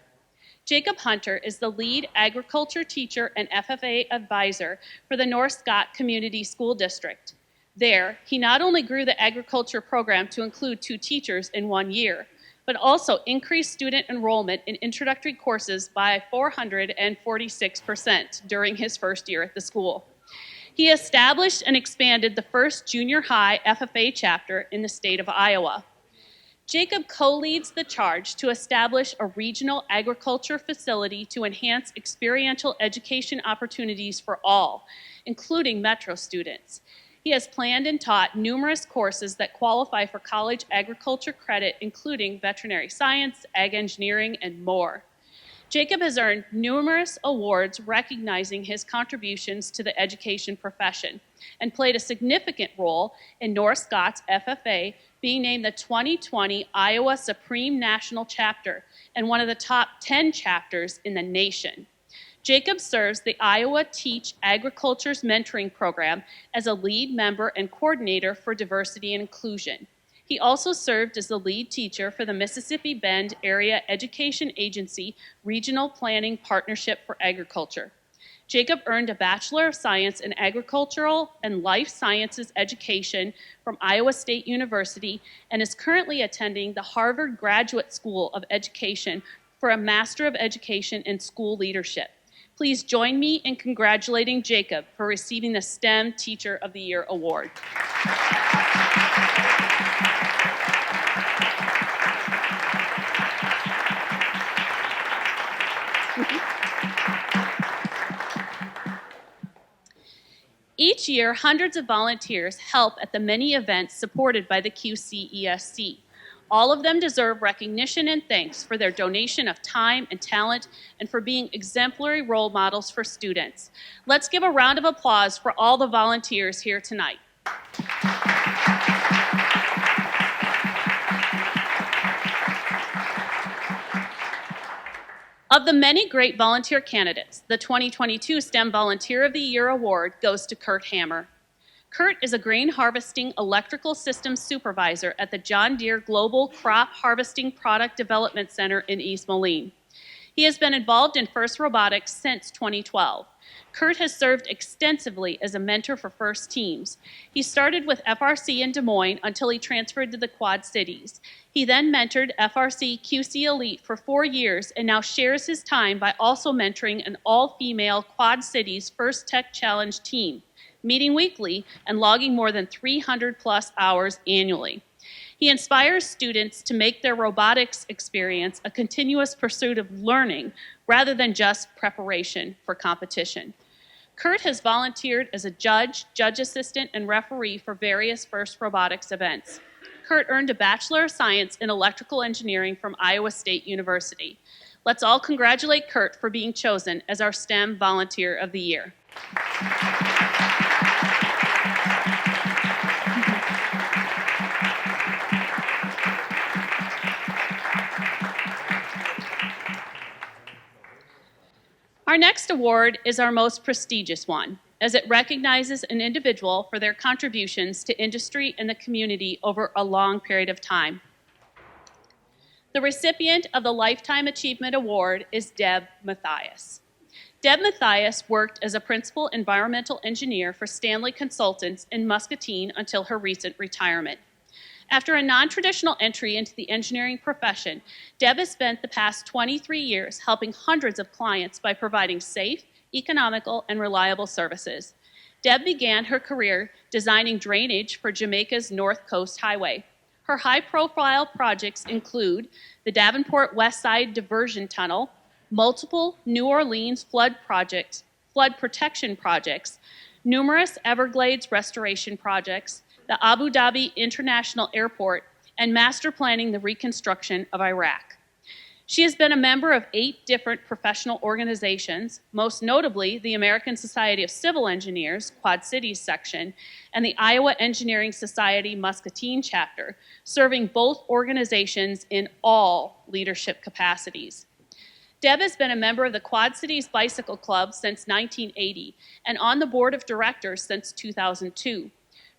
Jacob Hunter is the lead agriculture teacher and FFA advisor for the North Scott Community School District. There, he not only grew the agriculture program to include 2 teachers in 1 year, but also increased student enrollment in introductory courses by 446% during his first year at the school. He established and expanded the first junior high FFA chapter in the state of Iowa. Jacob co-leads the charge to establish a regional agriculture facility to enhance experiential education opportunities for all, including Metro students. He has planned and taught numerous courses that qualify for college agriculture credit, including veterinary science, ag engineering, and more. Jacob has earned numerous awards recognizing his contributions to the education profession and played a significant role in North Scott's FFA being named the 2020 Iowa Supreme National Chapter and one of the top 10 chapters in the nation. Jacob serves the Iowa Teach Agriculture's mentoring program as a lead member and coordinator for diversity and inclusion. He also served as the lead teacher for the Mississippi Bend Area Education Agency Regional Planning Partnership for Agriculture. Jacob earned a Bachelor of Science in Agricultural and Life Sciences Education from Iowa State University and is currently attending the Harvard Graduate School of Education for a Master of Education in School Leadership. Please join me in congratulating Jacob for receiving the STEM Teacher of the Year Award. Each year, hundreds of volunteers help at the many events supported by the QCESC. All of them deserve recognition and thanks for their donation of time and talent and for being exemplary role models for students. Let's give a round of applause for all the volunteers here tonight. Of the many great volunteer candidates, the 2022 STEM Volunteer of the Year Award goes to Kurt Hammer. Kurt is a grain harvesting electrical systems supervisor at the John Deere Global Crop Harvesting Product Development Center in East Moline. He has been involved in FIRST Robotics since 2012. Kurt has served extensively as a mentor for FIRST teams. He started with FRC in Des Moines until he transferred to the Quad Cities. He then mentored FRC QC Elite for 4 years and now shares his time by also mentoring an all-female Quad Cities FIRST Tech Challenge team, meeting weekly and logging more than 300+ hours annually. He inspires students to make their robotics experience a continuous pursuit of learning rather than just preparation for competition. Kurt has volunteered as a judge, judge assistant, and referee for various FIRST Robotics events. Kurt earned a Bachelor of Science in Electrical Engineering from Iowa State University. Let's all congratulate Kurt for being chosen as our STEM Volunteer of the Year. Our next award is our most prestigious one, as it recognizes an individual for their contributions to industry and the community over a long period of time. The recipient of the Lifetime Achievement Award is Deb Mathias. Deb Mathias worked as a principal environmental engineer for Stanley Consultants in Muscatine until her recent retirement. After a non-traditional entry into the engineering profession, Deb has spent the past 23 years helping hundreds of clients by providing safe, economical, and reliable services. Deb began her career designing drainage for Jamaica's North Coast Highway. Her high-profile projects include the Davenport West Side Diversion Tunnel, multiple New Orleans flood protection projects, numerous Everglades restoration projects, the Abu Dhabi International Airport, and master planning the reconstruction of Iraq. She has been a member of 8 different professional organizations, most notably the American Society of Civil Engineers, Quad Cities section, and the Iowa Engineering Society Muscatine chapter, serving both organizations in all leadership capacities. Deb has been a member of the Quad Cities Bicycle Club since 1980 and on the board of directors since 2002.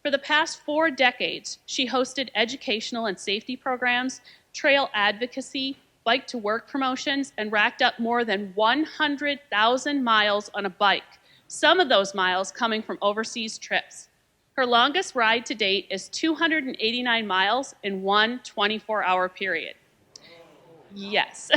For the past 4 decades, she hosted educational and safety programs, trail advocacy, bike to work promotions, and racked up more than 100,000 miles on a bike, some of those miles coming from overseas trips. Her longest ride to date is 289 miles in one 24-hour period. Yes.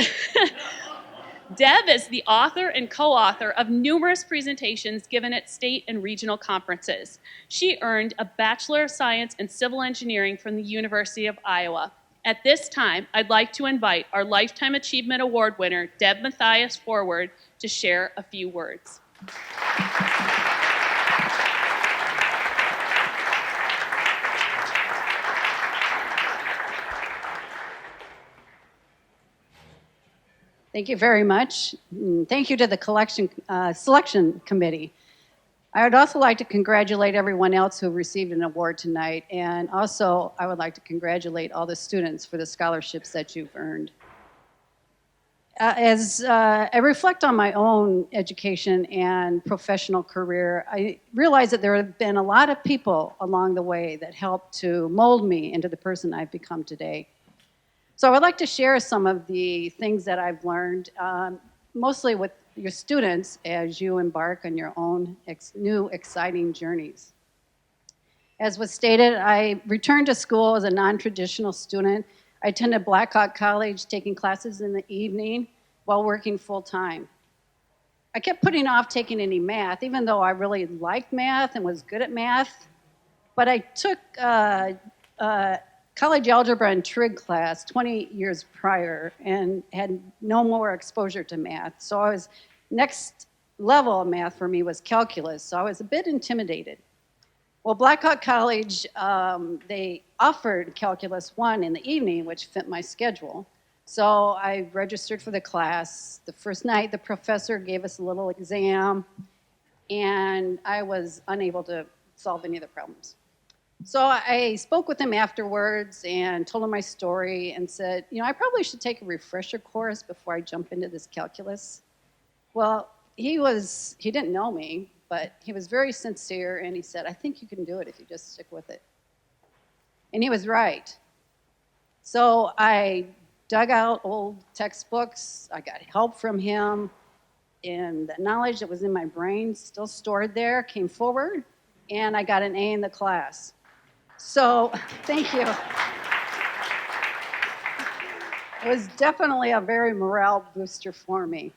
Deb is the author and co-author of numerous presentations given at state and regional conferences. She earned a Bachelor of Science in Civil Engineering from the University of Iowa. At this time, I'd like to invite our Lifetime Achievement Award winner, Deb Mathias, forward to share a few words. Thank you very much. Thank you to the selection committee. I would also like to congratulate everyone else who received an award tonight, and also I would like to congratulate all the students for the scholarships that you've earned. As I reflect on my own education and professional career, I realize that there have been a lot of people along the way that helped to mold me into the person I've become today. So I would like to share some of the things that I've learned, mostly with your students as you embark on your own new exciting journeys. As was stated, I returned to school as a non-traditional student. I attended Blackhawk College, taking classes in the evening while working full-time. I kept putting off taking any math, even though I really liked math and was good at math. But I took college algebra and trig class 20 years prior and had no more exposure to math. So I was, next level of math for me was calculus, so I was a bit intimidated. Well, Blackhawk College, they offered Calculus 1 in the evening, which fit my schedule. So I registered for the class. The first night, the professor gave us a little exam, and I was unable to solve any of the problems. So I spoke with him afterwards and told him my story and said, I probably should take a refresher course before I jump into this calculus. Well, he didn't know me, but he was very sincere, and he said, I think you can do it if you just stick with it. And he was right. So I dug out old textbooks, I got help from him, and the knowledge that was in my brain, still stored there, came forward, and I got an A in the class. So, thank you. It was definitely a very morale booster for me.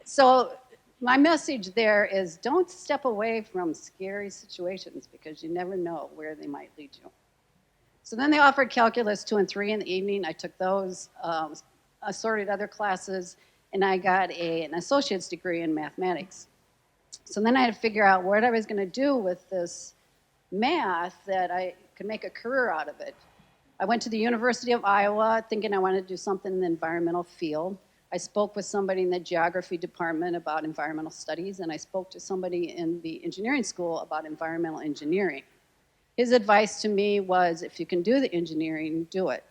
So, my message there is don't step away from scary situations because you never know where they might lead you. So then they offered Calculus 2 and 3 in the evening. I took those, assorted other classes, and I got an associate's degree in mathematics. So then I had to figure out what I was going to do with this math that I could make a career out of it. I went to the University of Iowa thinking I wanted to do something in the environmental field. I spoke with somebody in the geography department about environmental studies, and I spoke to somebody in the engineering school about environmental engineering. His advice to me was, if you can do the engineering, do it,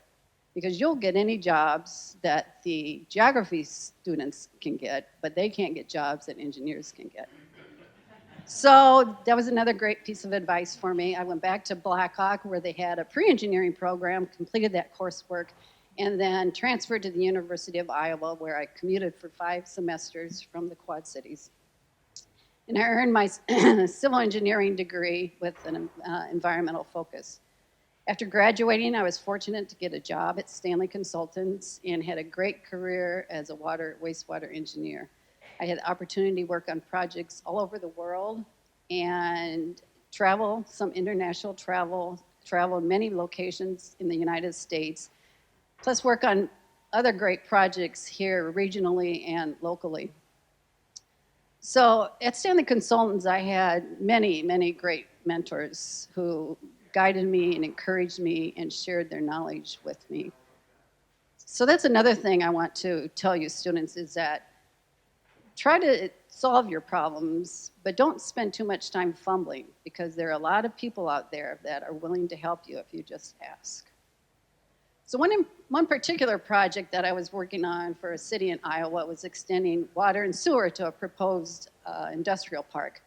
because you'll get any jobs that the geography students can get, but they can't get jobs that engineers can get. So that was another great piece of advice for me. I went back to Blackhawk where they had a pre-engineering program, completed that coursework, and then transferred to the University of Iowa where I commuted for 5 semesters from the Quad Cities. And I earned my civil engineering degree with an environmental focus. After graduating, I was fortunate to get a job at Stanley Consultants and had a great career as a wastewater engineer. I had the opportunity to work on projects all over the world and travel, some international travel in many locations in the United States, plus work on other great projects here regionally and locally. So at Stanley Consultants, I had many, many great mentors who guided me and encouraged me and shared their knowledge with me. So that's another thing I want to tell you students is that try to solve your problems, but don't spend too much time fumbling because there are a lot of people out there that are willing to help you if you just ask. So one particular project that I was working on for a city in Iowa was extending water and sewer to a proposed industrial park.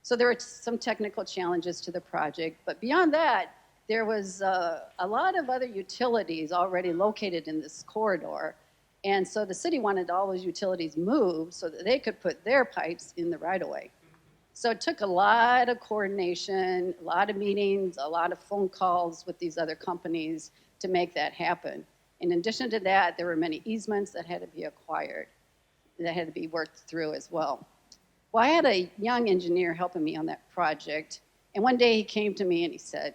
So there were some technical challenges to the project, but beyond that, there was a lot of other utilities already located in this corridor. And so the city wanted all those utilities moved so that they could put their pipes in the right-of-way. So it took a lot of coordination, a lot of meetings, a lot of phone calls with these other companies to make that happen. In addition to that, there were many easements that had to be acquired, that had to be worked through as well. Well, I had a young engineer helping me on that project, and one day he came to me and he said,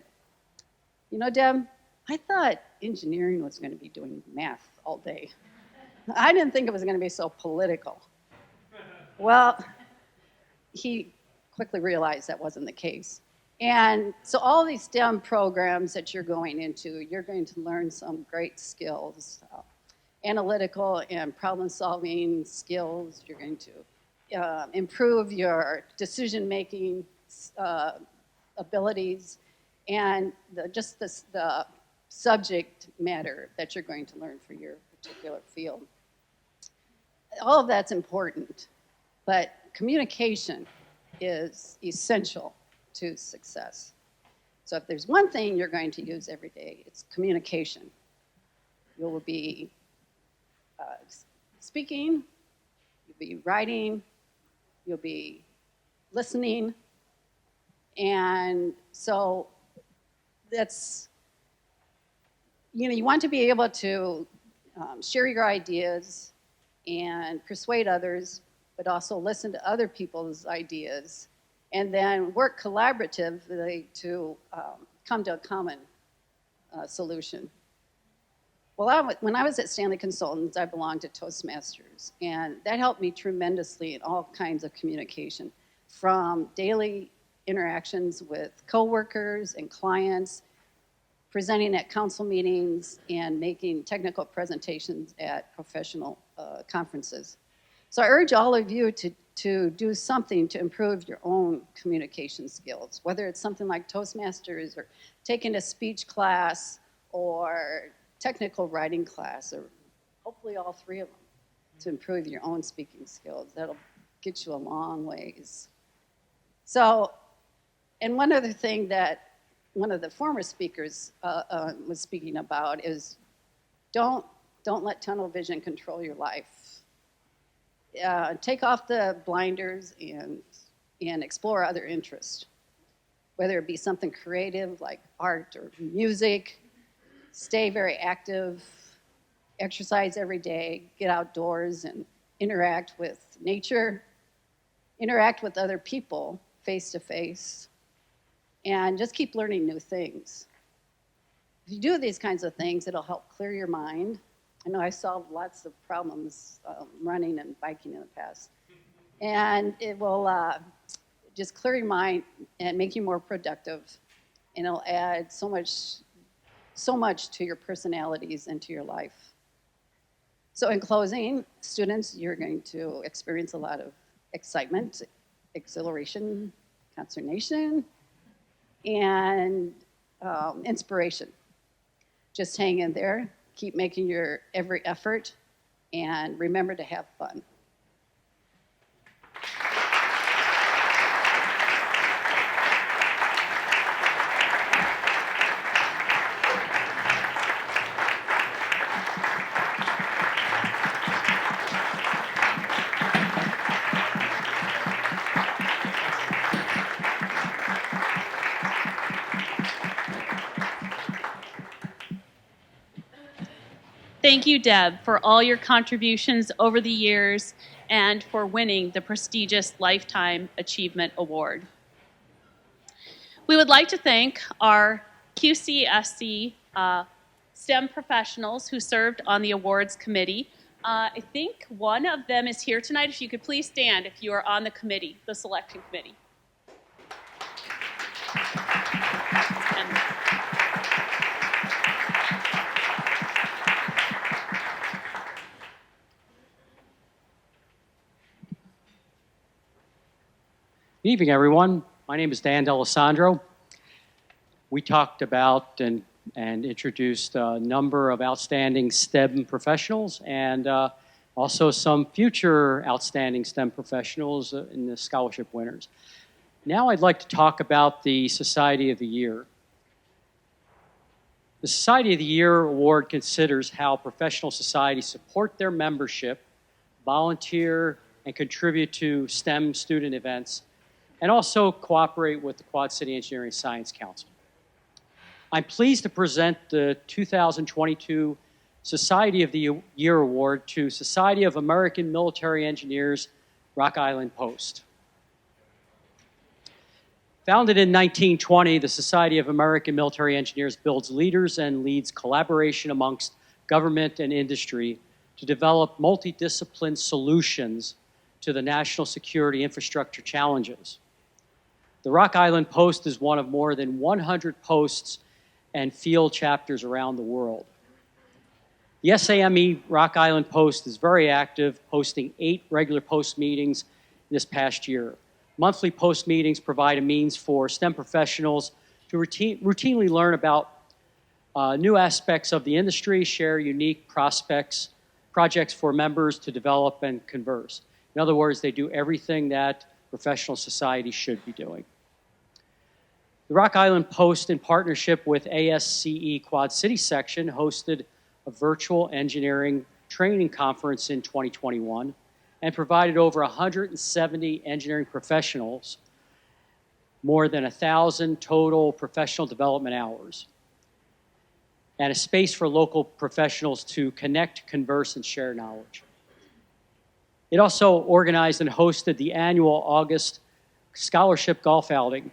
Deb, I thought engineering was going to be doing math all day. I didn't think it was going to be so political. Well, he quickly realized that wasn't the case. And so all these STEM programs that you're going into, you're going to learn some great skills. analytical and problem-solving skills. You're going to improve your decision-making abilities and the subject matter that you're going to learn for your particular field. All of that's important, but communication is essential to success. So if there's one thing you're going to use every day, it's communication. You will be speaking, you'll be writing, you'll be listening, and so that's, you want to be able to share your ideas and persuade others, but also listen to other people's ideas, and then work collaboratively to come to a common solution. Well, when I was at Stanley Consultants, I belonged to Toastmasters, and that helped me tremendously in all kinds of communication, from daily interactions with coworkers and clients, presenting at council meetings, and making technical presentations at professional conferences. So I urge all of you to do something to improve your own communication skills, whether it's something like Toastmasters or taking a speech class or technical writing class, or hopefully all three of them, to improve your own speaking skills. That'll get you a long ways. So, and one other thing that one of the former speakers was speaking about is don't let tunnel vision control your life. Take off the blinders and explore other interests, whether it be something creative like art or music. Stay very active, exercise every day, get outdoors and interact with nature, interact with other people face to face, and just keep learning new things. If you do these kinds of things, it'll help clear your mind. I know I solved lots of problems running and biking in the past. And it will just clear your mind and make you more productive. And it'll add so much to your personalities and to your life. So in closing, students, you're going to experience a lot of excitement, exhilaration, consternation, and inspiration. Just hang in there, keep making your every effort, and remember to have fun. Thank you, Deb, for all your contributions over the years and for winning the prestigious Lifetime Achievement Award. We would like to thank our QCESC STEM professionals who served on the awards committee. I think one of them is here tonight. If you could please stand if you are on the committee, the selection committee. Good evening, everyone. My name is Dan D'Alessandro. We talked about and introduced a number of outstanding STEM professionals and also some future outstanding STEM professionals in the scholarship winners. Now I'd like to talk about the Society of the Year. The Society of the Year Award considers how professional societies support their membership, volunteer, and contribute to STEM student events, and also cooperate with the Quad City Engineering Science Council. I'm pleased to present the 2022 Society of the Year Award to Society of American Military Engineers, Rock Island Post. Founded in 1920, the Society of American Military Engineers builds leaders and leads collaboration amongst government and industry to develop multidisciplinary solutions to the national security infrastructure challenges. The Rock Island Post is one of more than 100 posts and field chapters around the world. The SAME Rock Island Post is very active, hosting 8 regular post meetings this past year. Monthly post meetings provide a means for STEM professionals to routinely learn about new aspects of the industry, share unique projects for members to develop and converse. In other words, they do everything that professional society should be doing. The Rock Island Post, in partnership with ASCE Quad City Section, hosted a virtual engineering training conference in 2021 and provided over 170 engineering professionals more than 1,000 total professional development hours, and a space for local professionals to connect, converse, and share knowledge. It also organized and hosted the annual August Scholarship Golf Outing.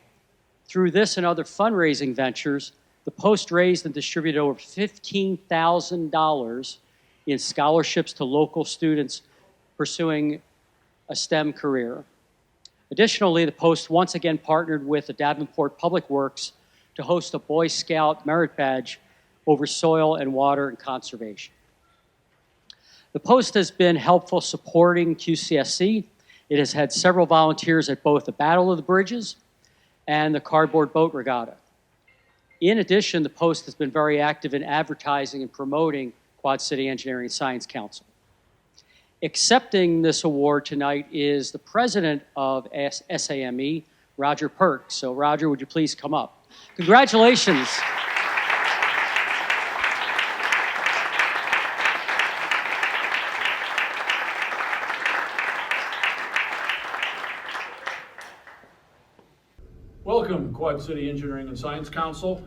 Through this and other fundraising ventures, the Post raised and distributed over $15,000 in scholarships to local students pursuing a STEM career. Additionally, the Post once again partnered with the Davenport Public Works to host a Boy Scout merit badge over soil and water and conservation. The Post has been helpful supporting QCSC. It has had several volunteers at both the Battle of the Bridges and the Cardboard Boat Regatta. In addition, the Post has been very active in advertising and promoting Quad City Engineering and Science Council. Accepting this award tonight is the president of SAME, Roger Perk. So Roger, would you please come up? Congratulations. Welcome, Quad City Engineering and Science Council.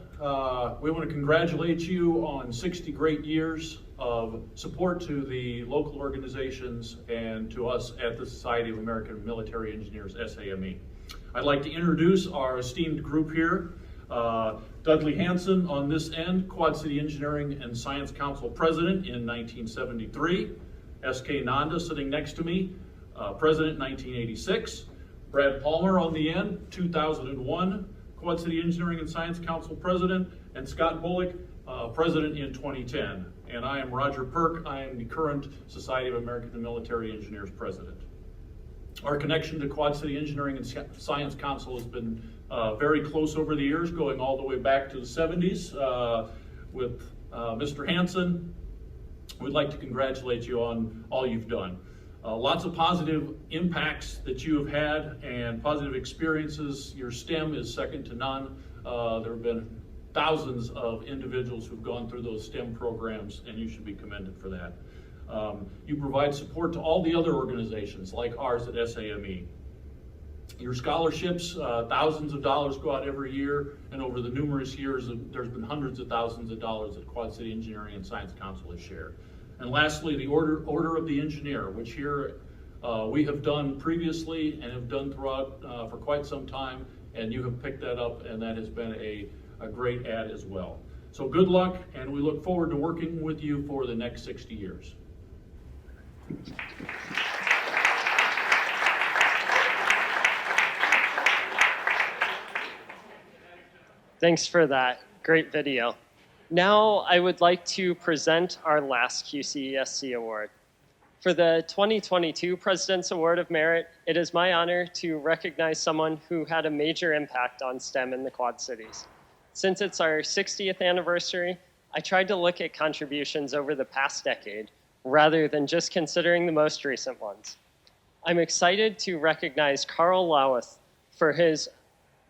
We want to congratulate you on 60 great years of support to the local organizations and to us at the Society of American Military Engineers, SAME. I'd like to introduce our esteemed group here. Dudley Hanson on this end, Quad City Engineering and Science Council President in 1973. S.K. Nanda sitting next to me, President 1986. Brad Palmer on the end, 2001, Quad City Engineering and Science Council President, and Scott Bullock, President in 2010. And I am Roger Perk. I am the current Society of American Military Engineers President. Our connection to Quad City Engineering and Science Council has been very close over the years, going all the way back to the 70s with Mr. Hanson. We'd like to congratulate you on all you've done. Lots of positive impacts that you have had and positive experiences. Your STEM is second to none. There have been thousands of individuals who've gone through those STEM programs, and you should be commended for that. You provide support to all the other organizations like ours at SAME. Your scholarships, thousands of dollars go out every year, and over the numerous years, there's been hundreds of thousands of dollars that Quad City Engineering and Science Council has shared. And lastly, the Order of the Engineer, which here we have done previously and have done throughout for quite some time, and you have picked that up, and that has been a great add as well. So good luck, and we look forward to working with you for the next 60 years. Thanks for that great video. Now I would like to present our last QCESC award. For the 2022 President's Award of Merit, it is my honor to recognize someone who had a major impact on STEM in the Quad Cities. Since it's our 60th anniversary, I tried to look at contributions over the past decade rather than just considering the most recent ones. I'm excited to recognize Carl Loweth for his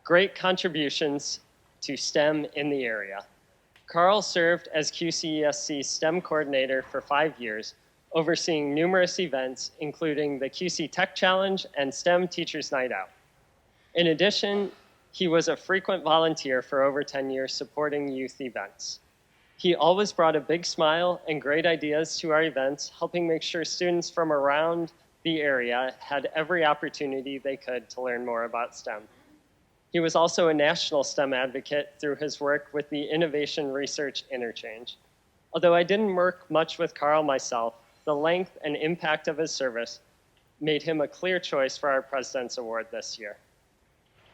great contributions to STEM in the area. Carl served as QCESC STEM coordinator for 5 years, overseeing numerous events, including the QC Tech Challenge and STEM Teachers Night Out. In addition, he was a frequent volunteer for over 10 years supporting youth events. He always brought a big smile and great ideas to our events, helping make sure students from around the area had every opportunity they could to learn more about STEM. He was also a national STEM advocate through his work with the Innovation Research Interchange. Although I didn't work much with Carl myself, the length and impact of his service made him a clear choice for our President's Award this year.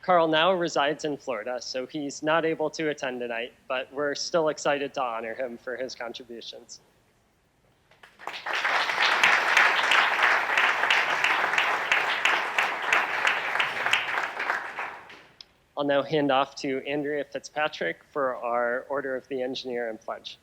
Carl now resides in Florida, so he's not able to attend tonight, but we're still excited to honor him for his contributions. I'll now hand off to Andrea Fitzpatrick for our Order of the Engineer and Pledge.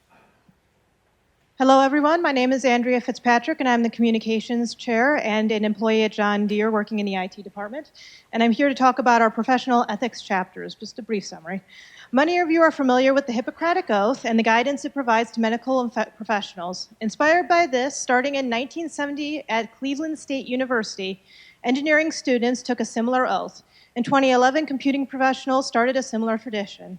Hello, everyone. My name is Andrea Fitzpatrick, and I'm the Communications Chair and an employee at John Deere working in the IT department. And I'm here to talk about our professional ethics chapters, just a brief summary. Many of you are familiar with the Hippocratic Oath and the guidance it provides to medical professionals. Inspired by this, starting in 1970 at Cleveland State University, engineering students took a similar oath. In 2011, computing professionals started a similar tradition.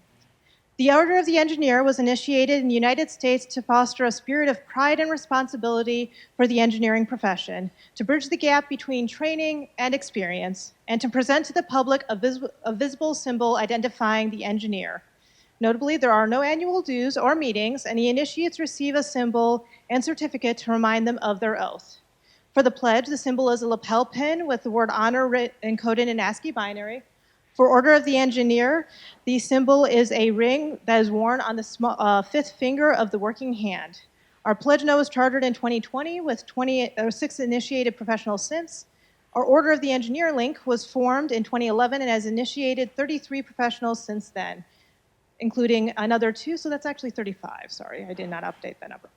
The Order of the Engineer was initiated in the United States to foster a spirit of pride and responsibility for the engineering profession, to bridge the gap between training and experience, and to present to the public a visible symbol identifying the engineer. Notably, there are no annual dues or meetings, and the initiates receive a symbol and certificate to remind them of their oath. For the pledge, the symbol is a lapel pin with the word honor encoded in ASCII binary. For Order of the Engineer, the symbol is a ring that is worn on the fifth finger of the working hand. Our pledge note was chartered in 2020 with 6 initiated professionals since. Our Order of the Engineer link was formed in 2011 and has initiated 33 professionals since then, including another 2, so that's actually 35. Sorry, I did not update that number.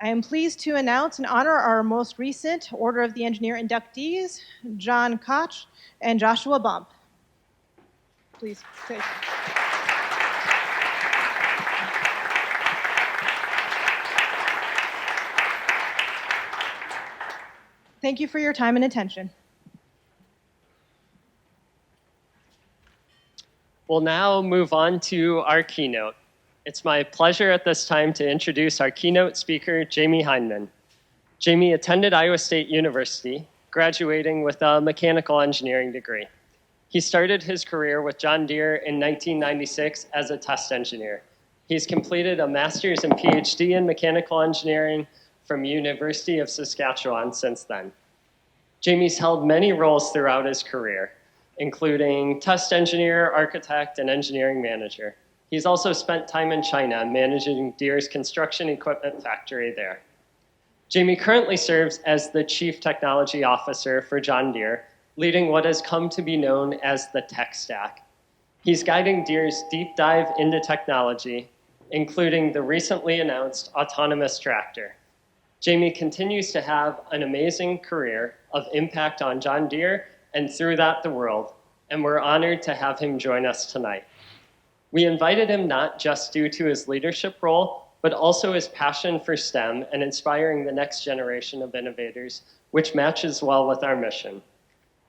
I am pleased to announce and honor our most recent Order of the Engineer inductees, John Koch and Joshua Bump. Please take it. Thank you for your time and attention. We'll now move on to our keynote. It's my pleasure at this time to introduce our keynote speaker, Jahmy Hindman. Jahmy attended Iowa State University, graduating with a mechanical engineering degree. He started his career with John Deere in 1996 as a test engineer. He's completed a master's and PhD in mechanical engineering from University of Saskatchewan since then. Jahmy's held many roles throughout his career, including test engineer, architect, and engineering manager. He's also spent time in China managing Deere's construction equipment factory there. Jahmy currently serves as the Chief Technology Officer for John Deere, leading what has come to be known as the tech stack. He's guiding Deere's deep dive into technology, including the recently announced autonomous tractor. Jahmy continues to have an amazing career of impact on John Deere and throughout the world, and we're honored to have him join us tonight. We invited him not just due to his leadership role, but also his passion for STEM and inspiring the next generation of innovators, which matches well with our mission.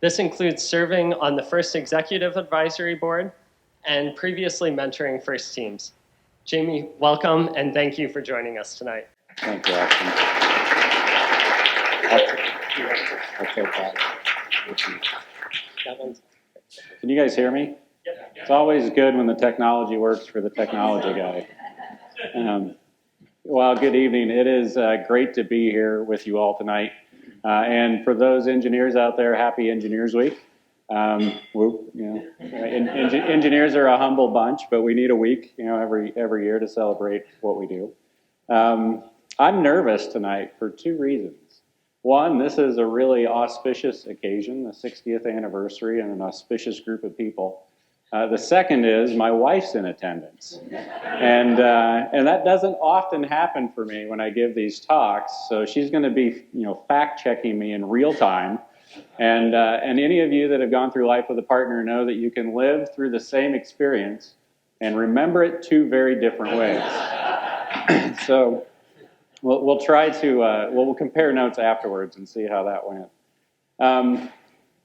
This includes serving on the First Executive Advisory Board and previously mentoring first teams. Jahmy, welcome, and thank you for joining us tonight. Thank you, Austin. Can you guys hear me? It's always good when the technology works for the technology guy. Well, good evening. It is great to be here with you all tonight. And for those engineers out there, happy Engineers Week. Engineers are a humble bunch, but we need a week, every year to celebrate what we do. I'm nervous tonight for 2 reasons. One, this is a really auspicious occasion, the 60th anniversary, and an auspicious group of people. The second is my wife's in attendance, and that doesn't often happen for me when I give these talks. So she's going to be, fact checking me in real time, and any of you that have gone through life with a partner know that you can live through the same experience and remember it 2 very different ways. So we'll try to we'll compare notes afterwards and see how that went.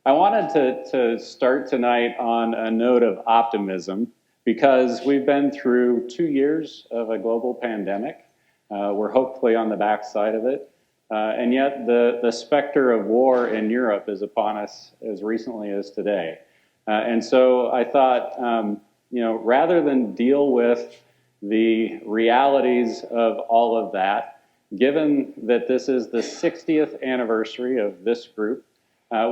I wanted to start tonight on a note of optimism because we've been through 2 years of a global pandemic. We're hopefully on the backside of it. And yet the specter of war in Europe is upon us as recently as today. And so I thought, rather than deal with the realities of all of that, given that this is the 60th anniversary of this group,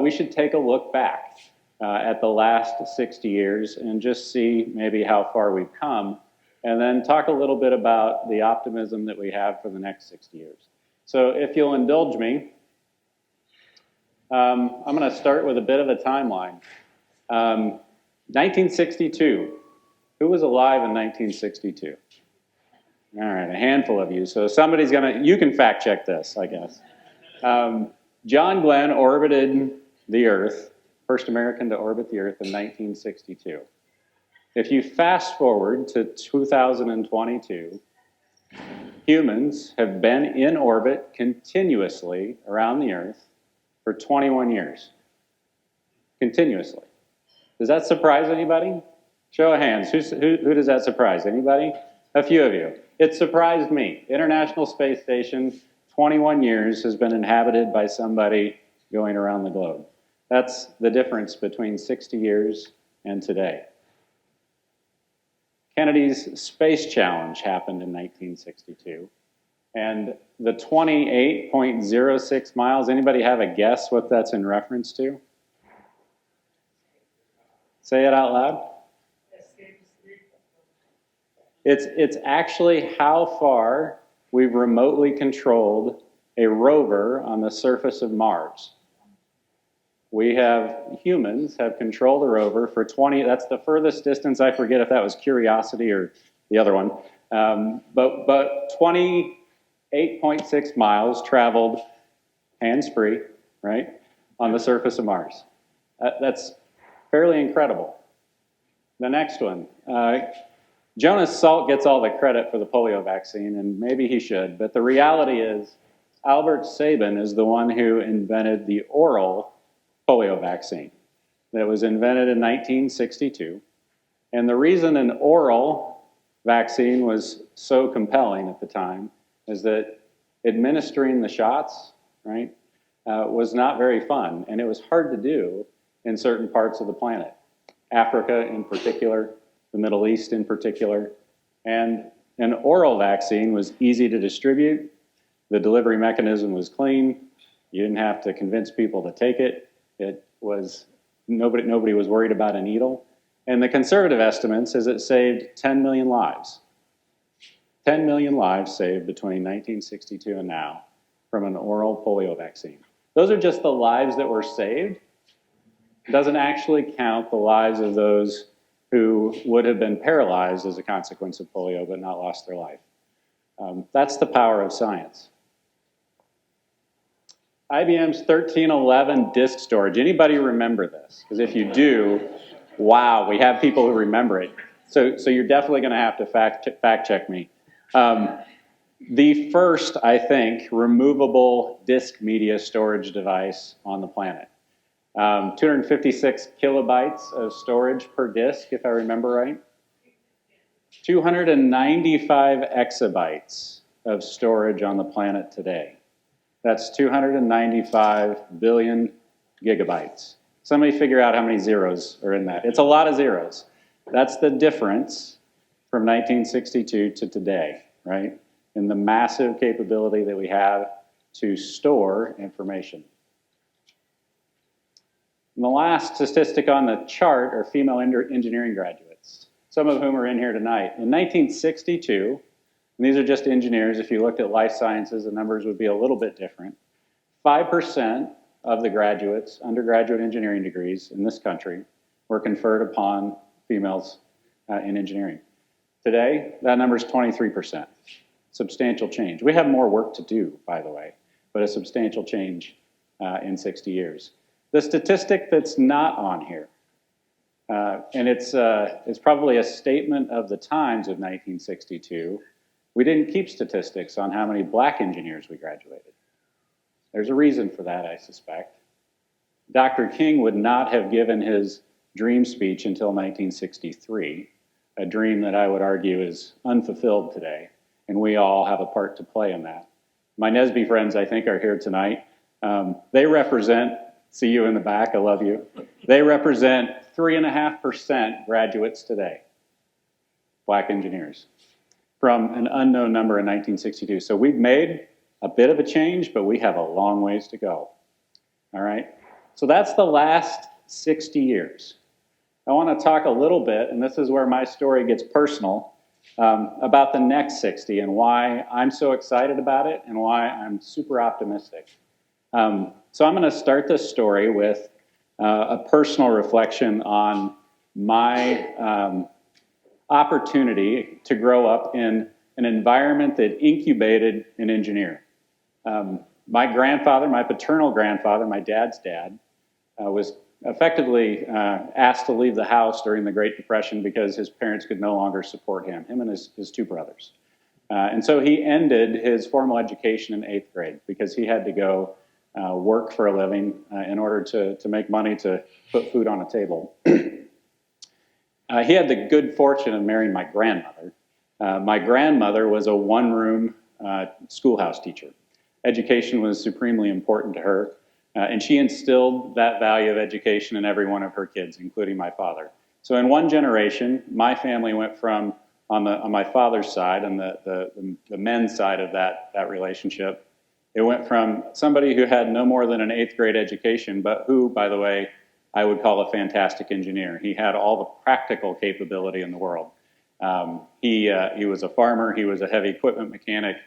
we should take a look back at the last 60 years and just see maybe how far we've come and then talk a little bit about the optimism that we have for the next 60 years. So if you'll indulge me, I'm going to start with a bit of a timeline. 1962. Who was alive in 1962? All right, a handful of you. So somebody's going to, you can fact check this, I guess. John Glenn orbited the Earth, first American to orbit the Earth in 1962. If you fast forward to 2022, humans have been in orbit continuously around the Earth for 21 years. Continuously. Does that surprise anybody? Show of hands. Who does that surprise? Anybody? A few of you. It surprised me. International Space Station, 21 years, has been inhabited by somebody going around the globe. That's the difference between 60 years and today. Kennedy's Space Challenge happened in 1962. And the 28.06 miles, anybody have a guess what that's in reference to? Say it out loud. It's actually how far we've remotely controlled a rover on the surface of Mars. Humans have controlled a rover for 20, that's the furthest distance, I forget if that was Curiosity or the other one, but 28.6 miles traveled hands-free, right, on the surface of Mars. That's fairly incredible. The next one. Jonas Salk gets all the credit for the polio vaccine, and maybe he should, but the reality is Albert Sabin is the one who invented the oral polio vaccine that was invented in 1962. And the reason an oral vaccine was so compelling at the time is that administering the shots, right, was not very fun, and it was hard to do in certain parts of the planet. Africa in particular, the Middle East in particular, and an oral vaccine was easy to distribute. The delivery mechanism was clean. You didn't have to convince people to take it. It was, nobody was worried about a needle. And the conservative estimates is it saved 10 million lives. 10 million lives saved between 1962 and now from an oral polio vaccine. Those are just the lives that were saved. It doesn't actually count the lives of those who would have been paralyzed as a consequence of polio but not lost their life. That's the power of science. IBM's 1311 disk storage. Anybody remember this? Because if you do, wow, we have people who remember it. So you're definitely going to have to fact check me. The first, I think, removable disk media storage device on the planet. 256 kilobytes of storage per disk, if I remember right. 295 exabytes of storage on the planet today. That's 295 billion gigabytes. Somebody figure out how many zeros are in that. It's a lot of zeros. That's the difference from 1962 to today, right? In the massive capability that we have to store information. And the last statistic on the chart are female engineering graduates, some of whom are in here tonight. In 1962, and these are just engineers, if you looked at life sciences, the numbers would be a little bit different. 5% of the graduates, undergraduate engineering degrees in this country, were conferred upon females in engineering. Today, that number is 23%. Substantial change. We have more work to do, by the way, but a substantial change in 60 years. The statistic that's not on here, and it's probably a statement of the times of 1962, we didn't keep statistics on how many black engineers we graduated. There's a reason for that, I suspect. Dr. King would not have given his dream speech until 1963, a dream that I would argue is unfulfilled today, and we all have a part to play in that. My NSBE friends, I think, are here tonight. They represent, see you in the back, I love you. They represent 3.5% graduates today, black engineers, from an unknown number in 1962. So we've made a bit of a change, but we have a long ways to go. All right? So that's the last 60 years. I want to talk a little bit, and this is where my story gets personal, about the next 60 and why I'm so excited about it and why I'm super optimistic. So I'm going to start this story with a personal reflection on my opportunity to grow up in an environment that incubated an engineer. My grandfather, my paternal grandfather, my dad's dad, was effectively asked to leave the house during the Great Depression because his parents could no longer support him and his two brothers. And so he ended his formal education in 8th grade because he had to go work for a living in order to make money to put food on a table. He had the good fortune of marrying my grandmother. My grandmother was a one-room schoolhouse teacher. Education was supremely important to her, and she instilled that value of education in every one of her kids, including my father. So in one generation, my family went from, on my father's side, on the men's side of that relationship, it went from somebody who had no more than an 8th grade education, but who, by the way, I would call a fantastic engineer. He had all the practical capability in the world. He was a farmer, he was a heavy equipment mechanic,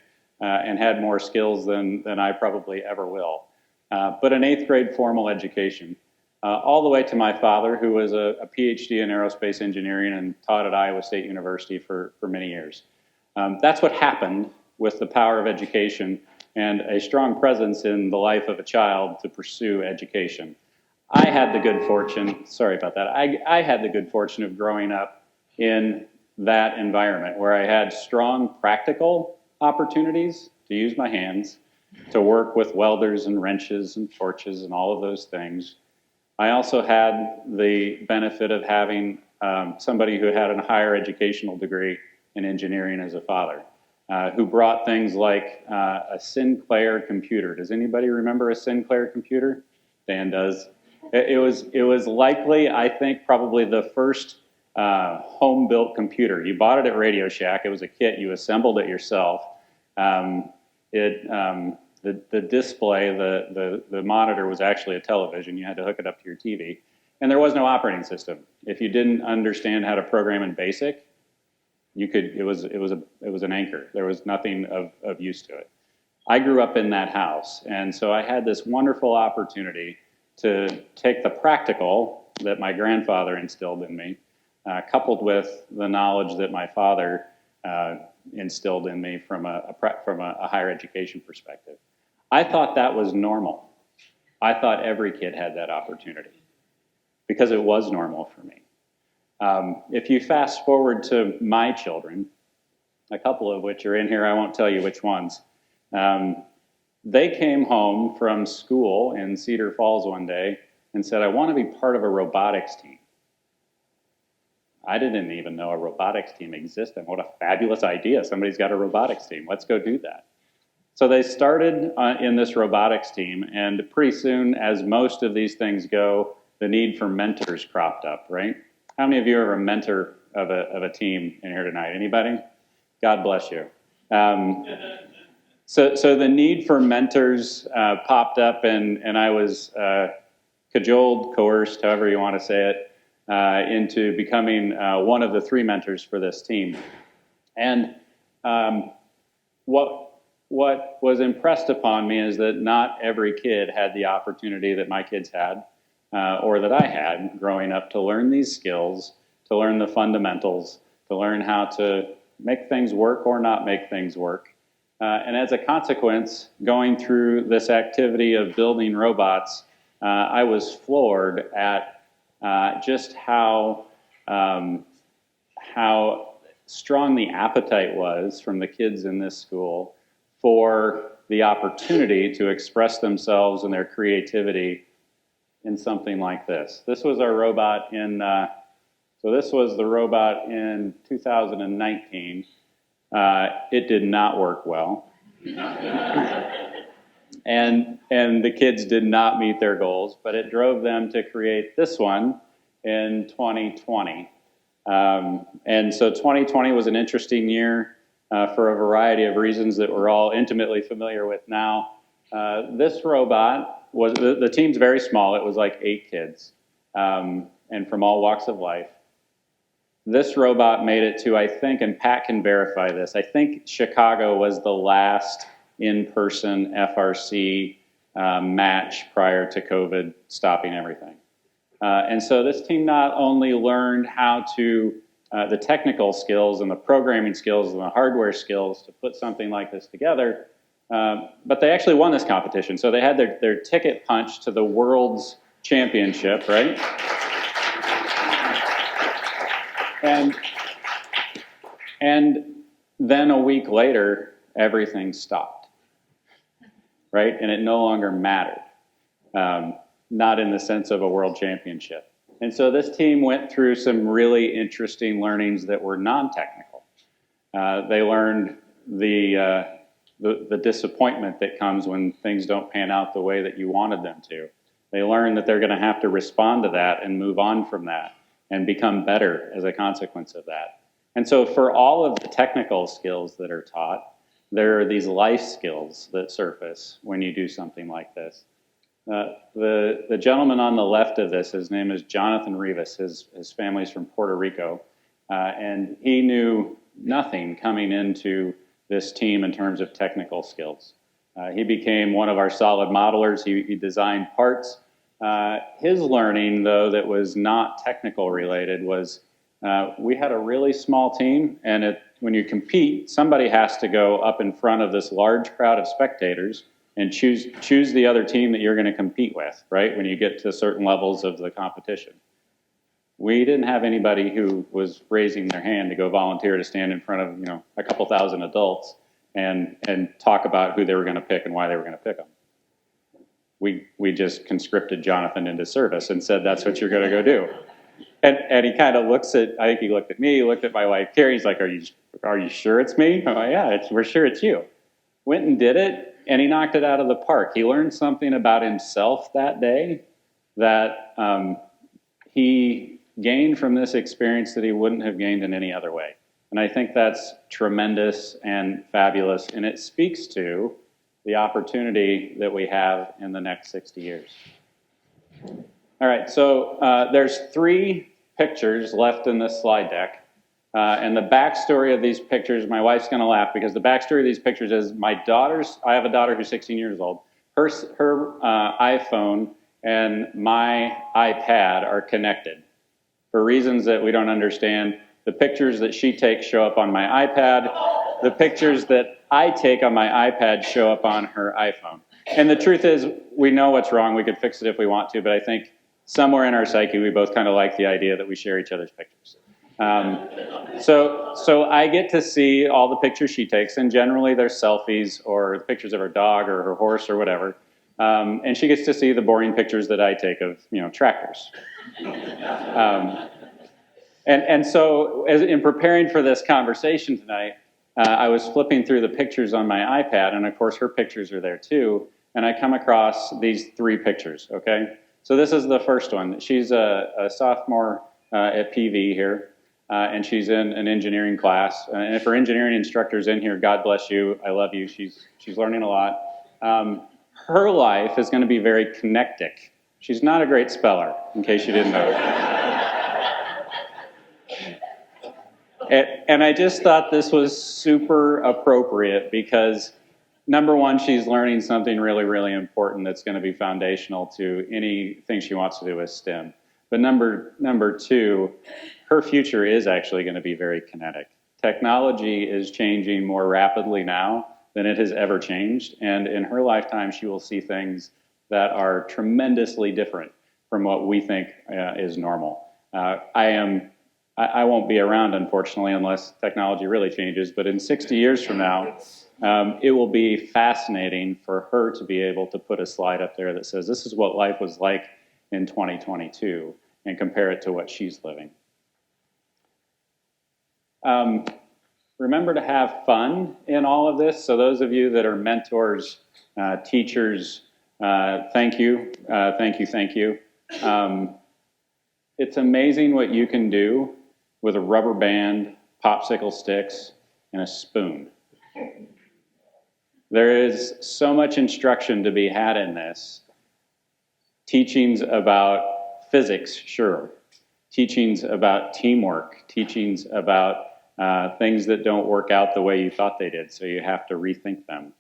and had more skills than I probably ever will. But an 8th grade formal education, all the way to my father, who was a PhD in aerospace engineering and taught at Iowa State University for many years. That's what happened with the power of education and a strong presence in the life of a child to pursue education. I had the good fortune, sorry about that, I had the good fortune of growing up in that environment where I had strong practical opportunities to use my hands, to work with welders and wrenches and torches and all of those things. I also had the benefit of having somebody who had a higher educational degree in engineering as a father, who brought things like a Sinclair computer. Does anybody remember a Sinclair computer? Dan does. It was likely, I think, probably the first home-built computer. You bought it at Radio Shack. It was a kit. You assembled it yourself. The display, the monitor was actually a television. You had to hook it up to your TV. And there was no operating system. If you didn't understand how to program in BASIC, it was an anchor. There was nothing of use to it. I grew up in that house, and so I had this wonderful opportunity to take the practical that my grandfather instilled in me, coupled with the knowledge that my father instilled in me from a higher education perspective. I thought that was normal. I thought every kid had that opportunity because it was normal for me. If you fast forward to my children, a couple of which are in here, I won't tell you which ones, they came home from school in Cedar Falls one day and said, I want to be part of a robotics team. I didn't even know a robotics team existed. What a fabulous idea. Somebody's got a robotics team. Let's go do that. So they started in this robotics team, and pretty soon, as most of these things go, the need for mentors cropped up, right? How many of you are a mentor of a team in here tonight? Anybody? God bless you. So the need for mentors popped up, and I was cajoled, coerced, however you want to say it, into becoming one of the 3 mentors for this team. And what was impressed upon me is that not every kid had the opportunity that my kids had, or that I had growing up, to learn these skills, to learn the fundamentals, to learn how to make things work or not make things work. And as a consequence, going through this activity of building robots, I was floored at just how strong the appetite was from the kids in this school for the opportunity to express themselves and their creativity in something like this. This was our robot in, so this was the robot in 2019. It did not work well. and the kids did not meet their goals, but it drove them to create this one in 2020. And so 2020 was an interesting year for a variety of reasons that we're all intimately familiar with now. This robot was, the team's very small. It was like 8 kids, and from all walks of life. this robot made it to, I think, and Pat can verify this, I think Chicago was the last in-person FRC match prior to COVID stopping everything. And so this team not only learned how to, the technical skills and the programming skills and the hardware skills to put something like this together, but they actually won this competition. So they had their ticket punch to the world's championship, right? And then a week later, everything stopped, right? And it no longer mattered, not in the sense of a world championship. And so this team went through some really interesting learnings that were non-technical. They learned the disappointment that comes when things don't pan out the way that you wanted them to. They learned that they're going to have to respond to that and move on from that and become better as a consequence of that. And so for all of the technical skills that are taught, there are these life skills that surface when you do something like this. The gentleman on the left of this, his name is Jonathan Rivas. His family's from Puerto Rico, and he knew nothing coming into this team in terms of technical skills. He became one of our solid modelers. He designed parts. His learning, though, that was not technical related was we had a really small team, and when you compete, somebody has to go up in front of this large crowd of spectators and choose the other team that you're going to compete with, right, when you get to certain levels of the competition. We didn't have anybody who was raising their hand to go volunteer to stand in front of, a couple thousand adults and talk about who they were going to pick and why they were going to pick them. We just conscripted Jonathan into service and said, that's what you're going to go do. And he kind of looks at, I think he looked at me, he looked at my wife, Carrie, he's like, are you sure it's me? I'm like, yeah, we're sure it's you. Went and did it, and he knocked it out of the park. He learned something about himself that day that he gained from this experience that he wouldn't have gained in any other way. And I think that's tremendous and fabulous, and it speaks to the opportunity that we have in the next 60 years. All right, so there's 3 pictures left in this slide deck. And the backstory of these pictures, my wife's going to laugh because the backstory of these pictures is I have a daughter who's 16 years old. Her iPhone and my iPad are connected. For reasons that we don't understand, the pictures that she takes show up on my iPad. The pictures that I take on my iPad show up on her iPhone. And the truth is, we know what's wrong. We could fix it if we want to, but I think somewhere in our psyche, we both kind of like the idea that we share each other's pictures. So I get to see all the pictures she takes, and generally they're selfies or pictures of her dog or her horse or whatever. And she gets to see the boring pictures that I take of, tractors. And so in preparing for this conversation tonight, I was flipping through the pictures on my iPad, and of course her pictures are there too, and I come across these 3 pictures, okay? So this is the first one. She's a sophomore at PV here, and she's in an engineering class. And if her engineering instructor's in here, God bless you, I love you, she's learning a lot. Her life is going to be very connectic. She's not a great speller, in case you didn't know. And I just thought this was super appropriate because, number one, she's learning something really, really important that's going to be foundational to anything she wants to do with STEM. But number 2, her future is actually going to be very kinetic. Technology is changing more rapidly now than it has ever changed. And in her lifetime, she will see things that are tremendously different from what we think is normal. I won't be around, unfortunately, unless technology really changes. But in 60 years from now, it will be fascinating for her to be able to put a slide up there that says, this is what life was like in 2022, and compare it to what she's living. Remember to have fun in all of this. So those of you that are mentors, teachers, thank you. It's amazing what you can do with a rubber band, popsicle sticks, and a spoon. There is so much instruction to be had in this. Teachings about physics, sure. teachings about teamwork, teachings about things that don't work out the way you thought they did, so you have to rethink them.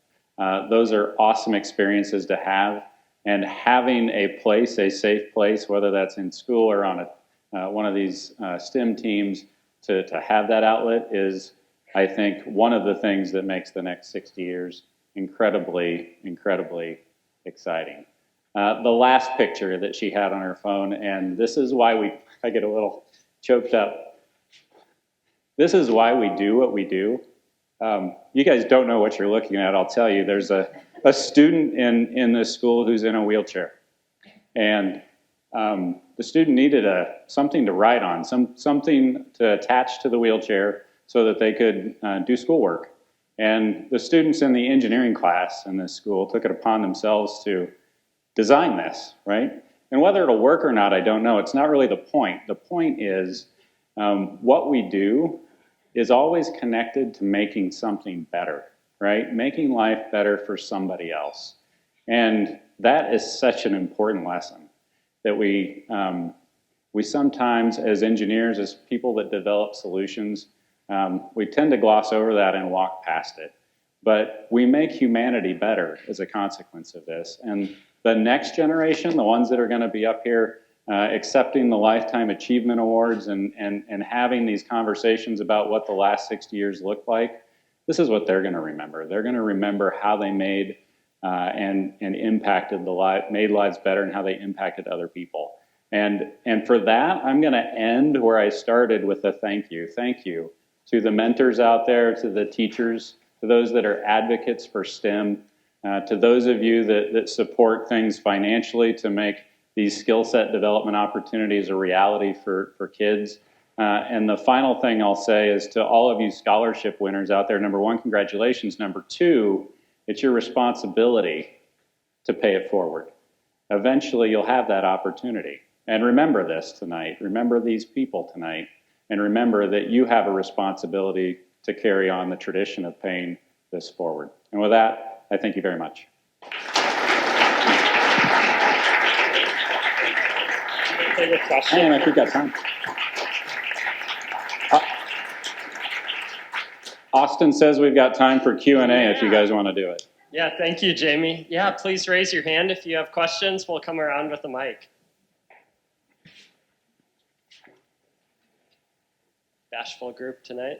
Those are awesome experiences to have, and having a place, a safe place, whether that's in school or on one of these STEM teams, to have that outlet is, I think, one of the things that makes the next 60 years incredibly, incredibly exciting. The last picture that she had on her phone, and this is why I get a little choked up. This is why we do what we do. You guys don't know what you're looking at, I'll tell you. There's a student in this school who's in a wheelchair. And the student needed something to ride on, something to attach to the wheelchair so that they could do schoolwork. And the students in the engineering class in this school took it upon themselves to design this, right? And whether it'll work or not, I don't know. It's not really the point. The point is what we do is always connected to making something better, right? Making life better for somebody else. And that is such an important lesson that we sometimes, as engineers, as people that develop solutions, we tend to gloss over that and walk past it. But we make humanity better as a consequence of this. And the next generation, the ones that are going to be up here accepting the Lifetime Achievement Awards and having these conversations about what the last 60 years looked like, this is what they're going to remember. They're going to remember how they made and impacted made lives better, and how they impacted other people. And for that, I'm going to end where I started with a thank you. Thank you to the mentors out there, to the teachers, to those that are advocates for STEM, to those of you that support things financially to make these skill set development opportunities a reality for kids. And the final thing I'll say is to all of you scholarship winners out there, number one, congratulations. Number two, it's your responsibility to pay it forward. Eventually, you'll have that opportunity. And remember this tonight. Remember these people tonight. And remember that you have a responsibility to carry on the tradition of paying this forward. And with that, I thank you very much. Hey, I think that's time. Austin says we've got time for Q&A if you guys want to do it. Yeah, thank you, Jahmy. Yeah, please raise your hand if you have questions. We'll come around with the mic. Bashful group tonight.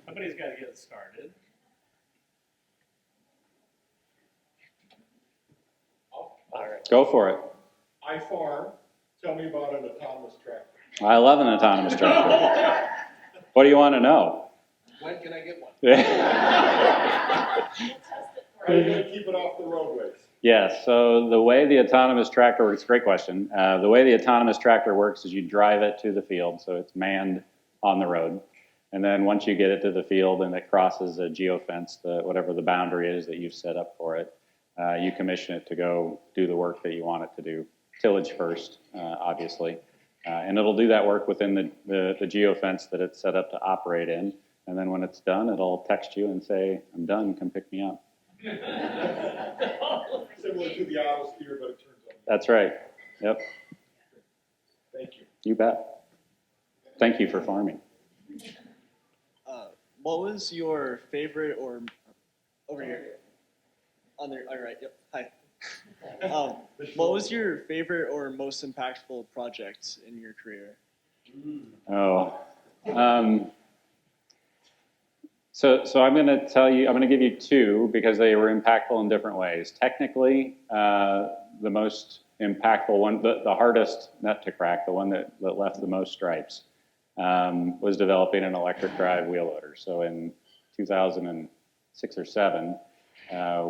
Somebody's got to get it started. All right. Go for it. I farm. Tell me about an autonomous tractor. I love an autonomous tractor. What do you want to know? When can I get one? How are you going to keep it off the roadways? Yes, so the way the autonomous tractor works, great question. The way the autonomous tractor works is you drive it to the field, so it's manned on the road. And then once you get it to the field and it crosses a geofence, whatever the boundary is that you've set up for it, you commission it to go do the work that you want it to do. Tillage first, obviously. And it'll do that work within the geofence that it's set up to operate in. And then when it's done, it'll text you and say, I'm done, come pick me up. Similar to the auto steer, but it turns on. That's right. Yep. Thank you. You bet. Thank you for farming. What was your favorite or over here? On the right, yep. Hi. What was your favorite or most impactful project in your career? So I'm going to tell you, I'm going to give you two because they were impactful in different ways. Technically, the most impactful one, the hardest nut to crack, the one that left the most stripes, was developing an electric drive wheel loader. So in 2006 or 7,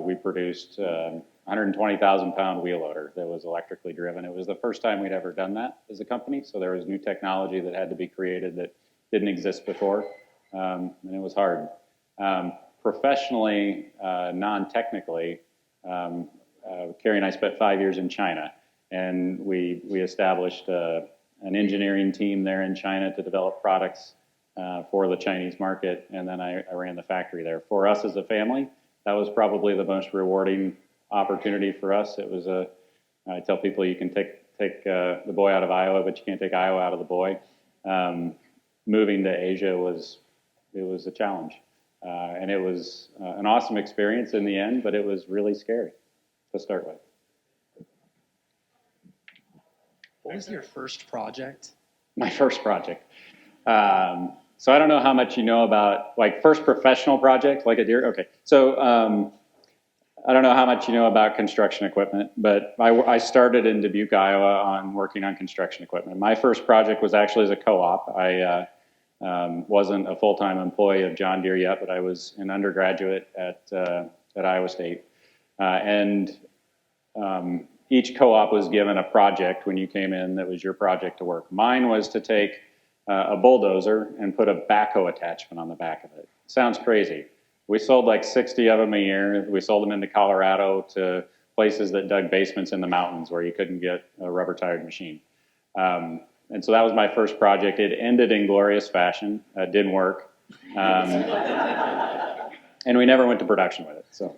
we produced 120,000 pound wheel loader that was electrically driven. It was the first time we'd ever done that as a company. So there was new technology that had to be created that didn't exist before. And it was hard. Professionally, non-technically, Carrie and I spent 5 years in China, and we established an engineering team there in China to develop products for the Chinese market, and then I ran the factory there. For us as a family, that was probably the most rewarding opportunity for us. It was I tell people you can the boy out of Iowa, but you can't take Iowa out of the boy. Moving to Asia was a challenge, and it was an awesome experience in the end, but it was really scary to start with. What was your first project? My first project. So I don't know how much you know about, like, first professional project, like a deer. Okay, so I don't know how much you know about construction equipment, but I started in Dubuque, Iowa, on working on construction equipment. My first project was actually as a co-op. I wasn't a full-time employee of John Deere yet, but I was an undergraduate at Iowa State, and each co-op was given a project when you came in that was your project to work. Mine was to take a bulldozer and put a backhoe attachment on the back of it. Sounds crazy. We sold like 60 of them a year. We sold them into Colorado to places that dug basements in the mountains where you couldn't get a rubber-tired machine. And so that was my first project. It ended in glorious fashion. It didn't work. And we never went to production with it. So.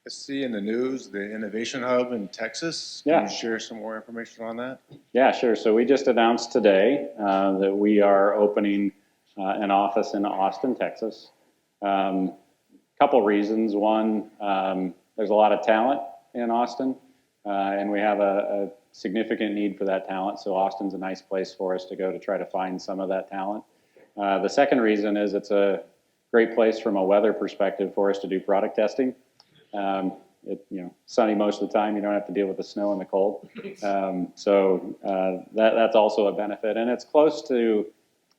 I see in the news the Innovation Hub in Texas. Can you share some more information on that? Yeah, sure. So we just announced today that we are opening an office in Austin, Texas. Couple reasons. One, there's a lot of talent in Austin, and we have a significant need for that talent. So Austin's a nice place for us to go to try to find some of that talent. The second reason is it's a great place from a weather perspective for us to do product testing. Sunny most of the time. You don't have to deal with the snow and the cold. So that's also a benefit. And it's close to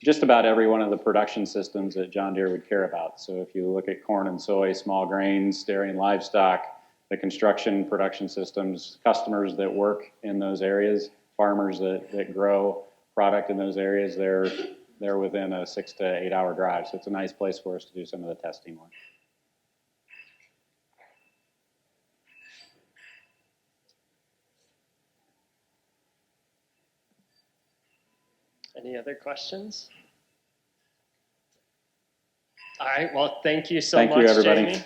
just about every one of the production systems that John Deere would care about. So if you look at corn and soy, small grains, dairy and livestock, the construction production systems, customers that work in those areas, farmers that grow product in those areas, they're within a 6 to 8 hour drive. So it's a nice place for us to do some of the testing work. Any other questions? All right, well, thank you so much, Thank you, everybody. Jahmy.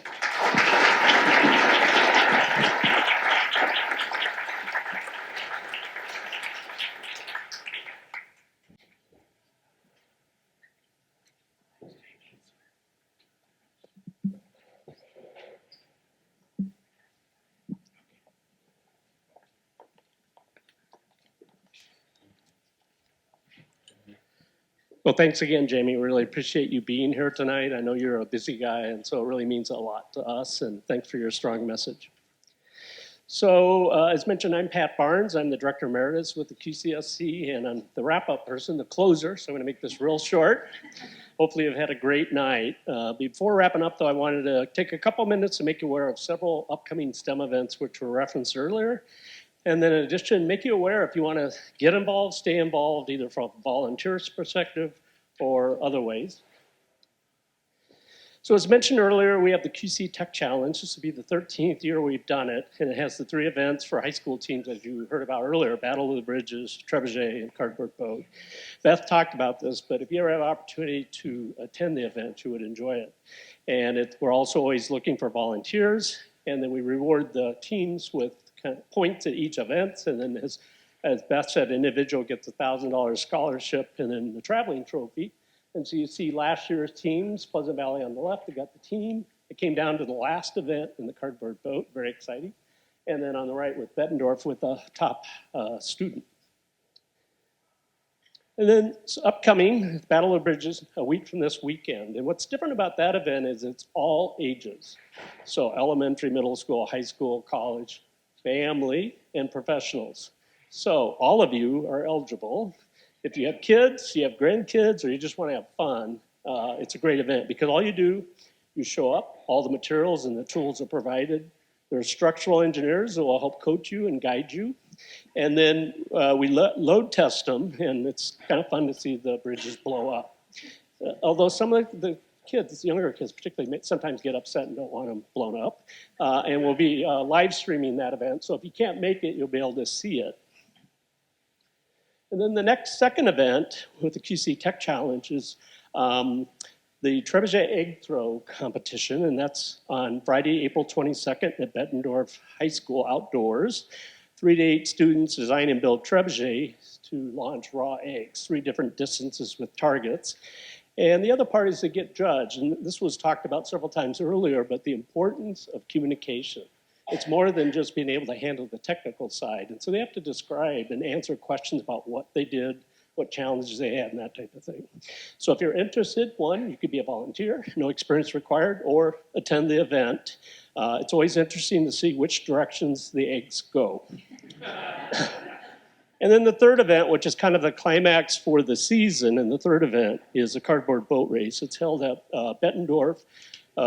Well, thanks again, Jahmy. We really appreciate you being here tonight. I know you're a busy guy, and so it really means a lot to us, and thanks for your strong message. So, as mentioned, I'm Pat Barnes. I'm the Director Emeritus with the QCESC, and I'm the wrap-up person, the closer, so I'm going to make this real short. Hopefully you've had a great night. Before wrapping up, though, I wanted to take a couple minutes to make you aware of several upcoming STEM events which were referenced earlier. And then in addition, make you aware if you want to get involved, stay involved, either from a volunteer's perspective or other ways. So as mentioned earlier, we have the QC Tech Challenge. This will be the 13th year we've done it, and it has the 3 events for high school teams, as you heard about earlier, Battle of the Bridges, Trebuchet, and Cardboard Boat. Beth talked about this, but if you ever have an opportunity to attend the event, you would enjoy it. And we're also always looking for volunteers, and then we reward the teams with kind of points at each event, and then as Beth said, individual gets a $1,000 scholarship and then the traveling trophy. And so you see last year's teams, Pleasant Valley on the left, they got the team. It came down to the last event in the Cardboard Boat, very exciting. And then on the right with Bettendorf with the top student. And then upcoming, Battle of Bridges, a week from this weekend. And what's different about that event is it's all ages. So elementary, middle school, high school, college, family, and professionals. So all of you are eligible. If you have kids, you have grandkids, or you just want to have fun, it's a great event because all you do, you show up, all the materials and the tools are provided. There are structural engineers who will help coach you and guide you. And then we load test them, and it's kind of fun to see the bridges blow up. Although some of the kids, younger kids particularly, sometimes get upset and don't want them blown up. And we'll be live streaming that event, so if you can't make it, you'll be able to see it. And then the second event with the QC Tech Challenge is the Trebuchet Egg Throw Competition, and that's on Friday, April 22nd at Bettendorf High School outdoors. 3 to 8 students design and build trebuchets to launch raw eggs, 3 different distances with targets. And the other part is to get judged, and this was talked about several times earlier, but the importance of communication. It's more than just being able to handle the technical side. And so they have to describe and answer questions about what they did, what challenges they had, and that type of thing. So if you're interested, one, you could be a volunteer, no experience required, or attend the event. It's always interesting to see which directions the eggs go. And then the third event, which is kind of the climax for the season, and the third event is a cardboard boat race. It's held at Bettendorf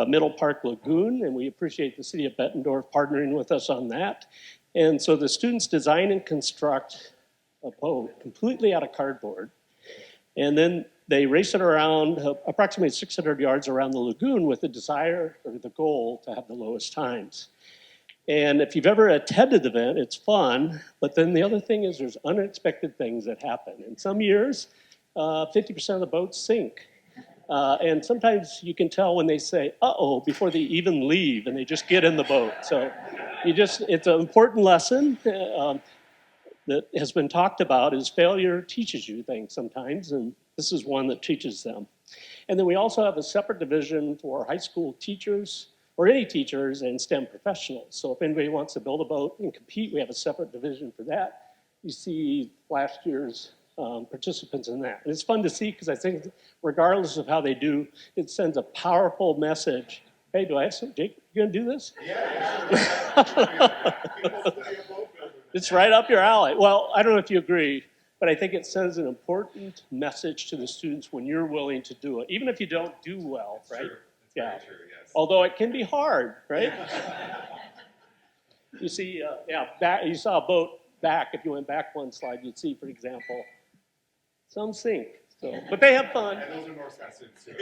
Middle Park Lagoon, and we appreciate the city of Bettendorf partnering with us on that. And so the students design and construct a boat completely out of cardboard, and then they race it around approximately 600 yards around the lagoon with the desire or the goal to have the lowest times. And if you've ever attended the event, it's fun, but then the other thing is there's unexpected things that happen. In some years, 50% of the boats sink. And sometimes you can tell when they say, uh-oh, before they even leave, and they just get in the boat. So it's an important lesson that has been talked about is failure teaches you things sometimes, and this is one that teaches them. And then we also have a separate division for high school teachers, or any teachers and STEM professionals. So if anybody wants to build a boat and compete, we have a separate division for that. You see last year's participants in that. And it's fun to see because I think regardless of how they do, it sends a powerful message. Hey, do I have some, Jake, you gonna do this? Yeah. It's right up your alley. Well, I don't know if you agree, but I think it sends an important message to the students when you're willing to do it, even if you don't do well, right? Sure. Yeah. True, yes. Although it can be hard, right? You see, you saw a boat back. If you went back one slide, you'd see, for example, some sink. So, but they have fun. And those are North Scott students too.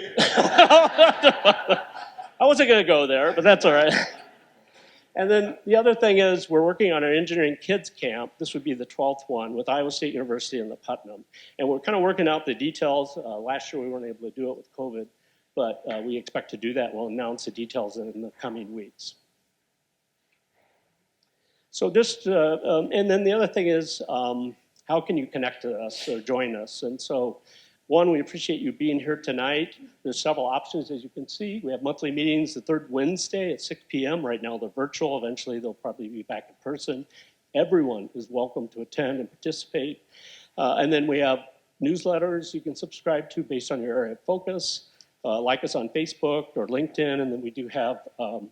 I wasn't going to go there, but that's all right. And then the other thing is we're working on our engineering kids camp. This would be the 12th one with Iowa State University in the Putnam. And we're kind of working out the details. Last year we weren't able to do it with COVID, but we expect to do that. We'll announce the details in the coming weeks. So just, and then the other thing is, how can you connect to us or join us? And so, one, we appreciate you being here tonight. There's several options, as you can see. We have monthly meetings the third Wednesday at 6 p.m. Right now they're virtual. Eventually they'll probably be back in person. Everyone is welcome to attend and participate. And then we have newsletters you can subscribe to based on your area of focus. Like us on Facebook or LinkedIn, and then we do have, you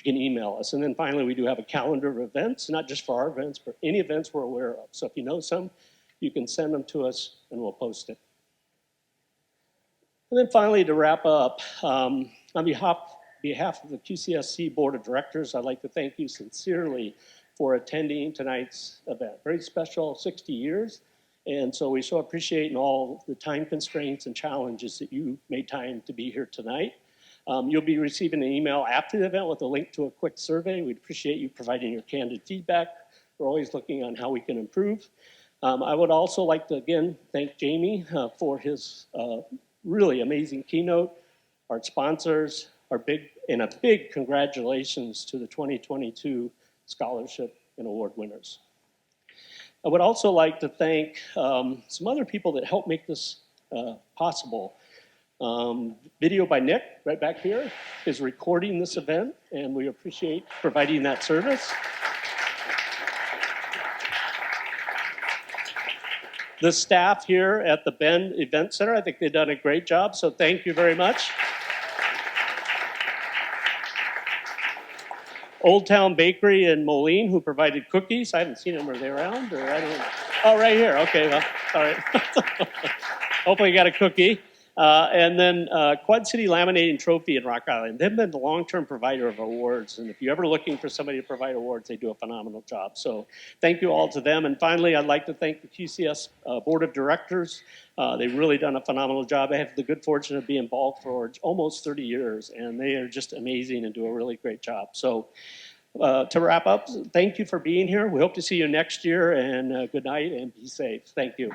can email us. And then finally, we do have a calendar of events, not just for our events, but any events we're aware of. So if you know some, you can send them to us and we'll post it. And then finally, to wrap up, on behalf of the QCESC Board of Directors, I'd like to thank you sincerely for attending tonight's event. Very special, 60 years. And so we so appreciate all the time constraints and challenges that you made time to be here tonight. You'll be receiving an email after the event with a link to a quick survey. We'd appreciate you providing your candid feedback. We're always looking on how we can improve. I would also like to, again, thank Jahmy for his really amazing keynote, our sponsors, a big congratulations to the 2022 scholarship and award winners. I would also like to thank some other people that helped make this possible. Video by Nick, right back here, is recording this event, and we appreciate providing that service. The staff here at the Bend Event Center, I think they've done a great job, so thank you very much. Old Town Bakery in Moline, who provided cookies. I haven't seen them. Are they around? Or I don't know. Oh, right here. Okay, well, all right. Hopefully you got a cookie. And then Quad City Laminating Trophy in Rock Island. They've been the long-term provider of awards. And if you're ever looking for somebody to provide awards, they do a phenomenal job. So thank you all to them. And finally, I'd like to thank the QCESC Board of Directors. They've really done a phenomenal job. I have the good fortune of being involved for almost 30 years. And they are just amazing and do a really great job. So To wrap up, thank you for being here. We hope to see you next year, and good night and be safe. Thank you.